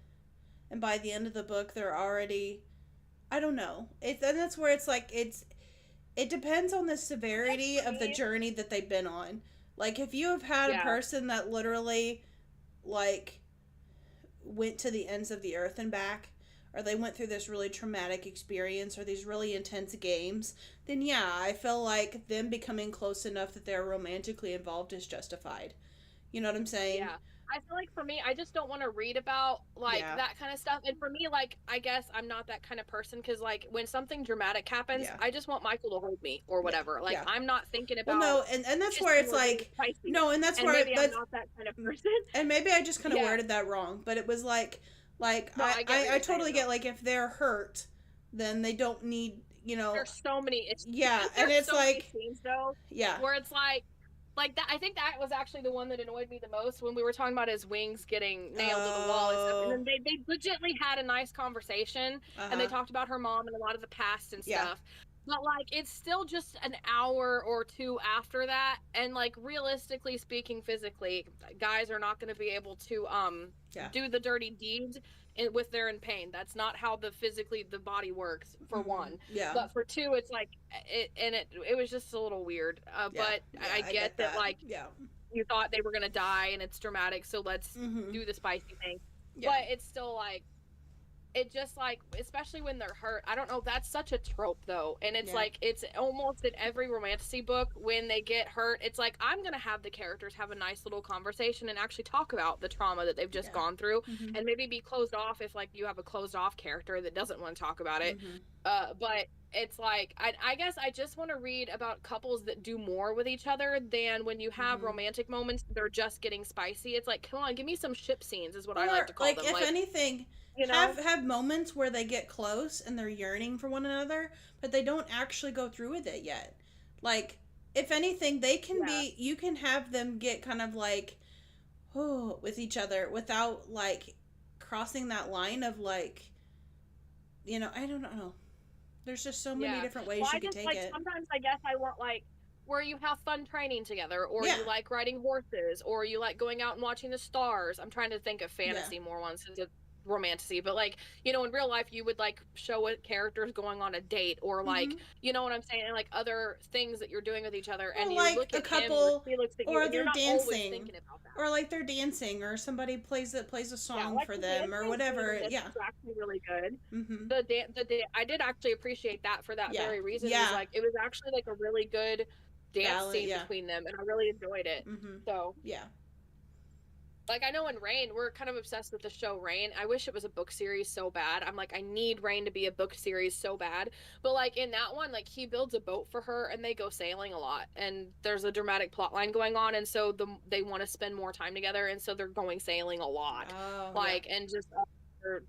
A: and by the end of the book they're already, I don't know. And that's where it's like it depends on the severity of the journey that they've been on. Like, if you have had a person that literally, like, went to the ends of the earth and back, or they went through this really traumatic experience or these really intense games, then I feel like them becoming close enough that they're romantically involved is justified. You know what I'm saying?
B: Yeah. I feel like for me, I just don't want to read about like
A: Yeah.
B: that kind of stuff. And for me, like, I guess I'm not that kind of person because like when something dramatic happens,
A: Yeah.
B: I just want Michael to hold me or
A: Yeah.
B: whatever. Like
A: Yeah.
B: I'm not thinking
A: Well,
B: about
A: no, and that's where
B: kissing
A: it's
B: or getting
A: like,
B: spicy.
A: no, and that's
B: And
A: where
B: maybe I'm
A: that's,
B: not that kind of person.
A: and maybe I just kind of
B: Yeah.
A: worded that wrong, but it was like
B: No, I get what
A: I
B: you're saying
A: totally
B: though.
A: get, like, if they're hurt, then they don't need,
B: There's so many issues.
A: yeah, and
B: There's
A: it's
B: so many
A: like,
B: scenes though
A: yeah,
B: where it's like that. I think that was actually the one that annoyed me the most when we were talking about his wings getting nailed to the wall and stuff. And
A: oh,
B: then they legitimately had a nice conversation and they
A: uh-huh,
B: talked about her mom and a lot of the past and
A: yeah,
B: stuff. But like it's still just an hour or two after that, and like realistically speaking, physically, guys are not going to be able to
A: yeah,
B: do the dirty deeds with they're in pain. That's not how the body works for one.
A: yeah,
B: But for two, it's like it was just a little weird.
A: yeah,
B: But
A: yeah,
B: I
A: I
B: get
A: get
B: that
A: that,
B: like
A: yeah,
B: you thought they were gonna die and it's dramatic, so let's do the spicy thing.
A: yeah,
B: But it's still like it just like especially when they're hurt. I don't know, that's such a trope though. And it's
A: yeah,
B: like it's almost in every romantasy book when they get hurt, it's like I'm gonna have the characters have a nice little conversation and actually talk about the trauma that they've just
A: yeah,
B: gone through and maybe be closed off if like you have a closed off character that doesn't want to talk about it. But it's like I guess I just want to read about couples that do more with each other than when you have romantic moments they're just getting spicy. It's like come on, give me some ship scenes is what I like
A: or
B: to call
A: like,
B: them.
A: if
B: Like,
A: anything,
B: you know,
A: have moments where they get close and they're yearning for one another, but they don't actually go through with it yet. Like, if anything, they can
B: yeah.
A: be, you can have them get kind of like, oh, with each other without like crossing that line of like, I don't know. There's just so many
B: Yeah.
A: different
B: Well,
A: ways you
B: I
A: could
B: just
A: take
B: like
A: it.
B: sometimes I guess I want like where you have fun training together, or
A: Yeah,
B: you like riding horses, or you like going out and watching the stars. I'm trying to think of
A: yeah,
B: fantasy more ones since it's romantasy, but like, in real life you would like show what characters going on a date or like, you know what I'm saying? And like other things that you're doing with each other
A: or
B: and you
A: like
B: look
A: a
B: at him or
A: couple,
B: he looks at you
A: or
B: and you're
A: they're
B: not always
A: dancing,
B: thinking about that.
A: or like they're dancing, or somebody plays a
B: Yeah,
A: song
B: like
A: for
B: the
A: them, or
B: dancing scene
A: whatever.
B: in this
A: Yeah.
B: is actually really good.
A: Mhm.
B: I did actually appreciate that for that
A: Yeah.
B: very reason. Is
A: Yeah.
B: like it was actually like a really good dance
A: Ballet.
B: scene
A: Yeah.
B: between them, and I really enjoyed it.
A: Mhm.
B: So,
A: Yeah.
B: like I know in Rain, we're kind of obsessed with the show Rain. I wish it was a book series so bad. I'm like, I need Rain to be a book series so bad. But like in that one, like he builds a boat for her and they go sailing a lot, and there's a dramatic plot line going on, and so they want to spend more time together, and so they're going sailing a lot,
A: Oh, yeah.
B: like and just.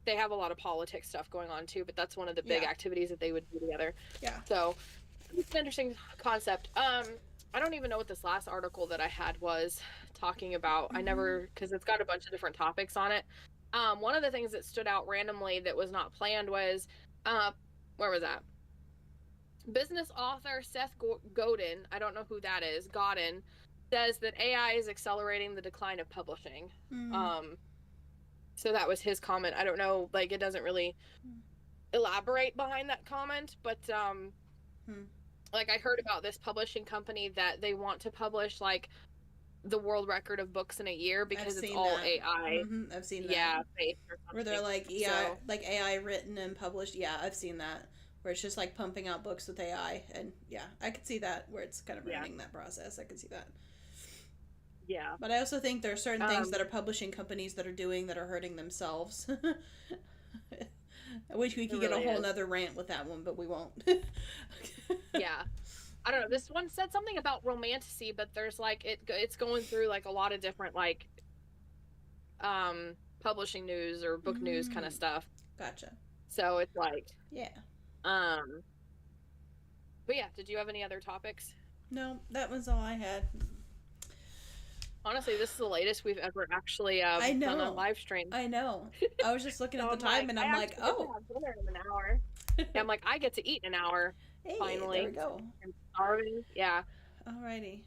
B: They have a lot of politics stuff going on too, but that's one of the big
A: Yeah.
B: activities that they would do together.
A: Yeah.
B: So it's an interesting concept. I don't even know what this last article that I had was talking about. I never, because it's got a bunch of different topics on it. One of the things that stood out randomly that was not planned was, where was that? Business author Seth Godin, I don't know who that is, Godin, says that AI is accelerating the decline of publishing. So that was his comment. I don't know, like it doesn't really elaborate behind that comment, but like I heard about this publishing company that they want to publish like the world record of books in a year because it's all
A: that.
B: AI.
A: I've seen
B: Yeah,
A: that.
B: based or something.
A: Where they're like,
B: So,
A: like AI written and published. Yeah, I've seen that. Where it's just like pumping out books with AI, and yeah, I could see that where it's kind of ruining that process. I could see that.
B: yeah.
A: But I also think there are certain things that are publishing companies that are doing that are hurting themselves. I wish we could get a whole nother rant with that one, but we won't.
B: Yeah. I don't know. This one said something about romantasy, but there's like it's going through like a lot of different like publishing news or book news kind of stuff.
A: Gotcha.
B: So it's like
A: yeah.
B: But yeah, did you have any other topics?
A: No, that was all I had.
B: Honestly, this is the latest we've ever actually
A: I know.
B: done a live stream.
A: I know. I was just looking
B: So
A: at the time, and I'm like, oh.
B: Have dinner in an hour. Yeah, I'm like, I get to eat in an hour.
A: Hey,
B: finally.
A: there we go.
B: I'm starving. Yeah.
A: Alrighty.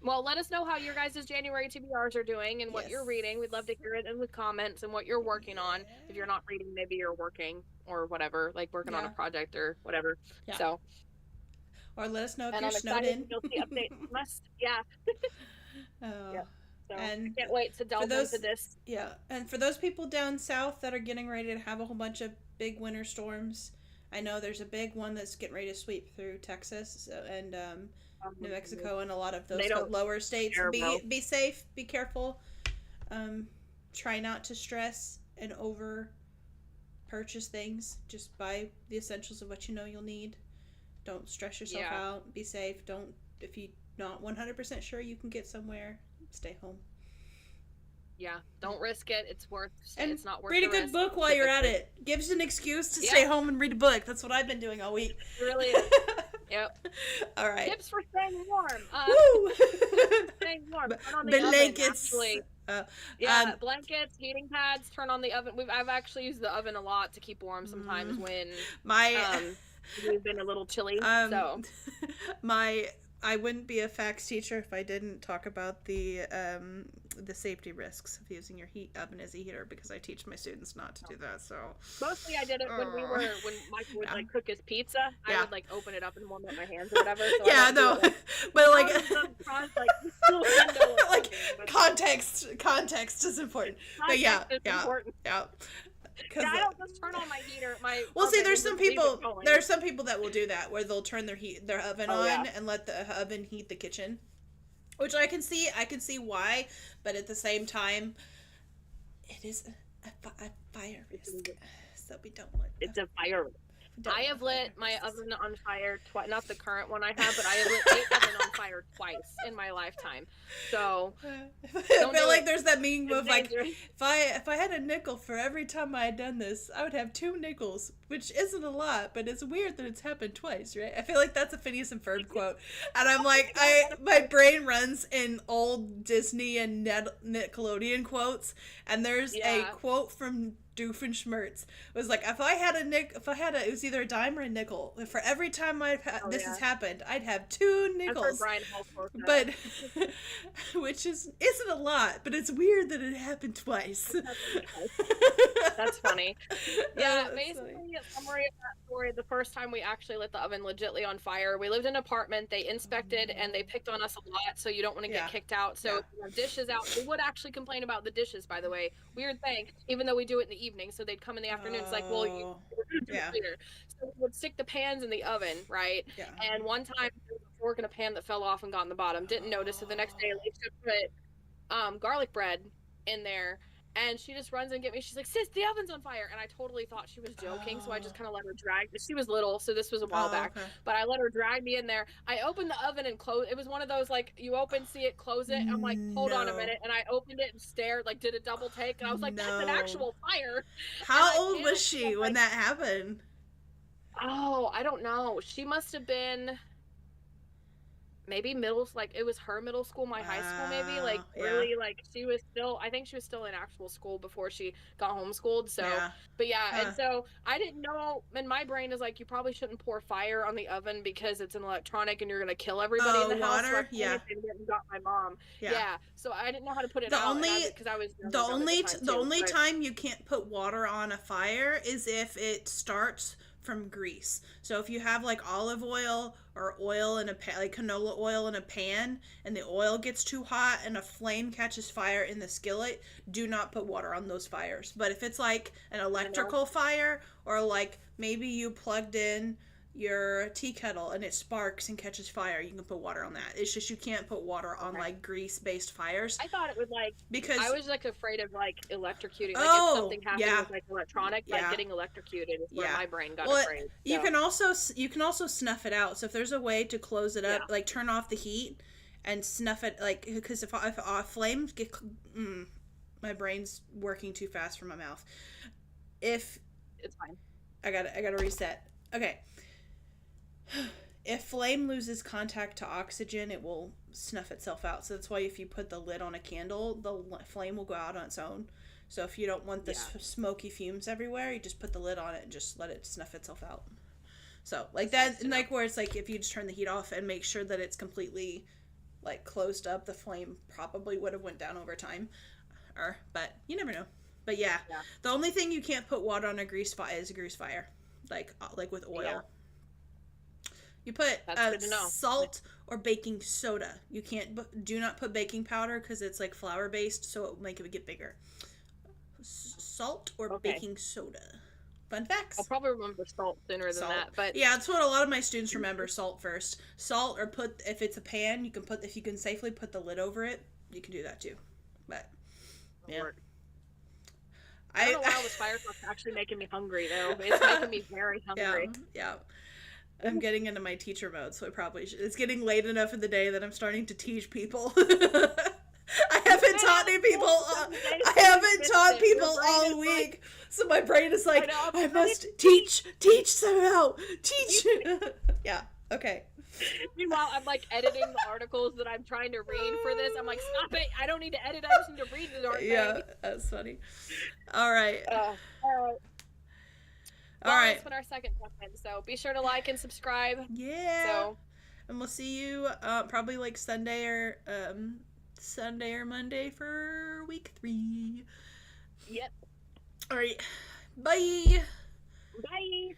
A: Well,
B: let us know how your guys' January TBRs are doing and what you're reading. We'd love to hear it in the comments and what you're working on. If you're not reading, maybe you're working or whatever, like working on a project or whatever. Yeah. So.
A: Or let us know if you're snowed in.
B: You'll see updates from us. Yeah.
A: Oh.
B: Yeah. So
A: and
B: I can't wait to delve into this.
A: Yeah. And for those people down south that are getting ready to have a whole bunch of big winter storms, I know there's a big one that's getting ready to sweep through Texas and New Mexico and a lot of
B: They
A: those
B: don't
A: lower states.
B: care
A: Be safe, be careful. Um, Try not to stress and over purchase things. Just buy the essentials of what you know you'll need. Don't stress yourself
B: Yeah.
A: out. Be safe. Don't if you're not 100% sure you can get somewhere, stay home.
B: Yeah. Don't risk it.
A: And
B: It's not worth
A: read a
B: the
A: good
B: risk.
A: book while you're at it. Gives an excuse to stay home and read a book. That's what I've been doing all week.
B: It really is. Yep.
A: All right.
B: Tips for staying warm.
A: Woo!
B: Staying warm. Turn on the
A: Blankets.
B: oven, actually. Blankets, heating pads. Turn on the oven. I've actually used the oven a lot to keep warm sometimes when we've been a little chilly.
A: I wouldn't be a fax teacher if I didn't talk about the safety risks of using your oven as a heater, because I teach my students not to do that. So
B: mostly I did it when Mike would like cook his pizza. I would like open it up and warm up my hands or whatever. So
A: but like context is important. But yeah.
B: I don't just turn on my heater.
A: There's some people that will do that, where they'll turn their oven on and let the oven heat the kitchen, which I can see why, but at the same time, it is a fire risk, so we don't want.
B: It's a fire risk. I have lit my oven on fire twice. Not the current one I have, but I have lit my oven on fire twice in my lifetime. So
A: I feel like there's that meme of like, if I had a nickel for every time I had done this, I would have 2 nickels, which isn't a lot, but it's weird that it's happened twice, right? I feel like that's a Phineas and Ferb quote, and I'm like, my brain runs in old Disney and Nickelodeon quotes, and there's a quote from Doofenshmirtz was like, if I had it was either a dime or a nickel. For every time this has happened, I'd have 2 nickels. But which isn't a lot, but it's weird that it happened twice.
B: That's funny. Yeah, basically a summary of that story. The first time we actually lit the oven legitly on fire, we lived in an apartment. They inspected and they picked on us a lot, so you don't want to get kicked out. So dishes out. We would actually complain about the dishes, by the way. Weird thing, even though we do it in the evening, so they'd come in the afternoon. It's like, well, you later. So we would stick the pans in the oven, right? Yeah. And one time there was a fork in a pan that fell off and got in the bottom. Didn't notice. So the next day, Alicia put garlic bread in there, and she just runs and get me. She's like, "Sis, the oven's on fire!" And I totally thought she was joking, so I just kind of let her drag. She was little, so this was a while back. Okay. But I let her drag me in there. I opened the oven and closed. It was one of those like you open, see it, close it. I'm like, hold on a minute, and I opened it and stared, like did a double take, and I was like, "That's an actual fire."
A: How old was she when that happened?
B: Oh, I don't know. She must have been maybe it was her middle school, my high school, maybe really like I think she was still in actual school before she got homeschooled. So, but and so I didn't know, and my brain is like, you probably shouldn't pour fire on the oven because it's an electronic and you're going to kill everybody in the house. So I got my mom. So I didn't know how to put it out because I was
A: the only time you can't put water on a fire is if it starts from grease. So if you have like olive oil or oil in like canola oil in a pan, and the oil gets too hot and a flame catches fire in the skillet, do not put water on those fires. But if it's like an electrical fire, or like maybe you plugged in your tea kettle and it sparks and catches fire, you can put water on that. It's just you can't put water on like grease-based fires.
B: I thought it would because I was like afraid of like electrocuting. Like if something happened with like electronic, like getting electrocuted is where my brain got afraid. So.
A: You can also snuff it out. So if there's a way to close it up, like turn off the heat and snuff it, like because if flames get, my brain's working too fast for my mouth. It's
B: fine.
A: I gotta reset. Okay. If flame loses contact to oxygen, it will snuff itself out. So that's why if you put the lid on a candle, the flame will go out on its own. So if you don't want the smoky fumes everywhere, you just put the lid on it and just let it snuff itself out. So like that, and like where it's like if you just turn the heat off and make sure that it's completely like closed up, the flame probably would have went down over time. But you never know. But the only thing you can't put water on a grease fire is a grease fire, like with oil. Yeah. You put salt or baking soda. You do not put baking powder because it's like flour based, so it will make it get bigger. Salt or baking soda. Fun facts.
B: I'll probably remember salt sooner than that, but
A: yeah, that's what a lot of my students remember. Salt first. Salt, or if it's a pan, if you can safely put the lid over it, you can do that too. But yeah.
B: I don't know why all this fire talk's actually making me hungry though. It's making me very hungry.
A: Yeah. I'm getting into my teacher mode, so I probably should. It's getting late enough in the day that I'm starting to teach people. I haven't taught people all week. So my brain is like, I must teach somehow. Teach. Yeah. Okay.
B: Meanwhile, I'm like editing the articles that I'm trying to read for this. I'm like, stop it. I don't need to edit. I just need to read the darn thing.
A: Yeah, that's funny. All right.
B: All right.
A: All right.
B: That's been our second session. So be sure to like and subscribe.
A: Yeah.
B: So,
A: and we'll see you probably like Sunday or Monday for week 3.
B: Yep.
A: All right. Bye.
B: Bye.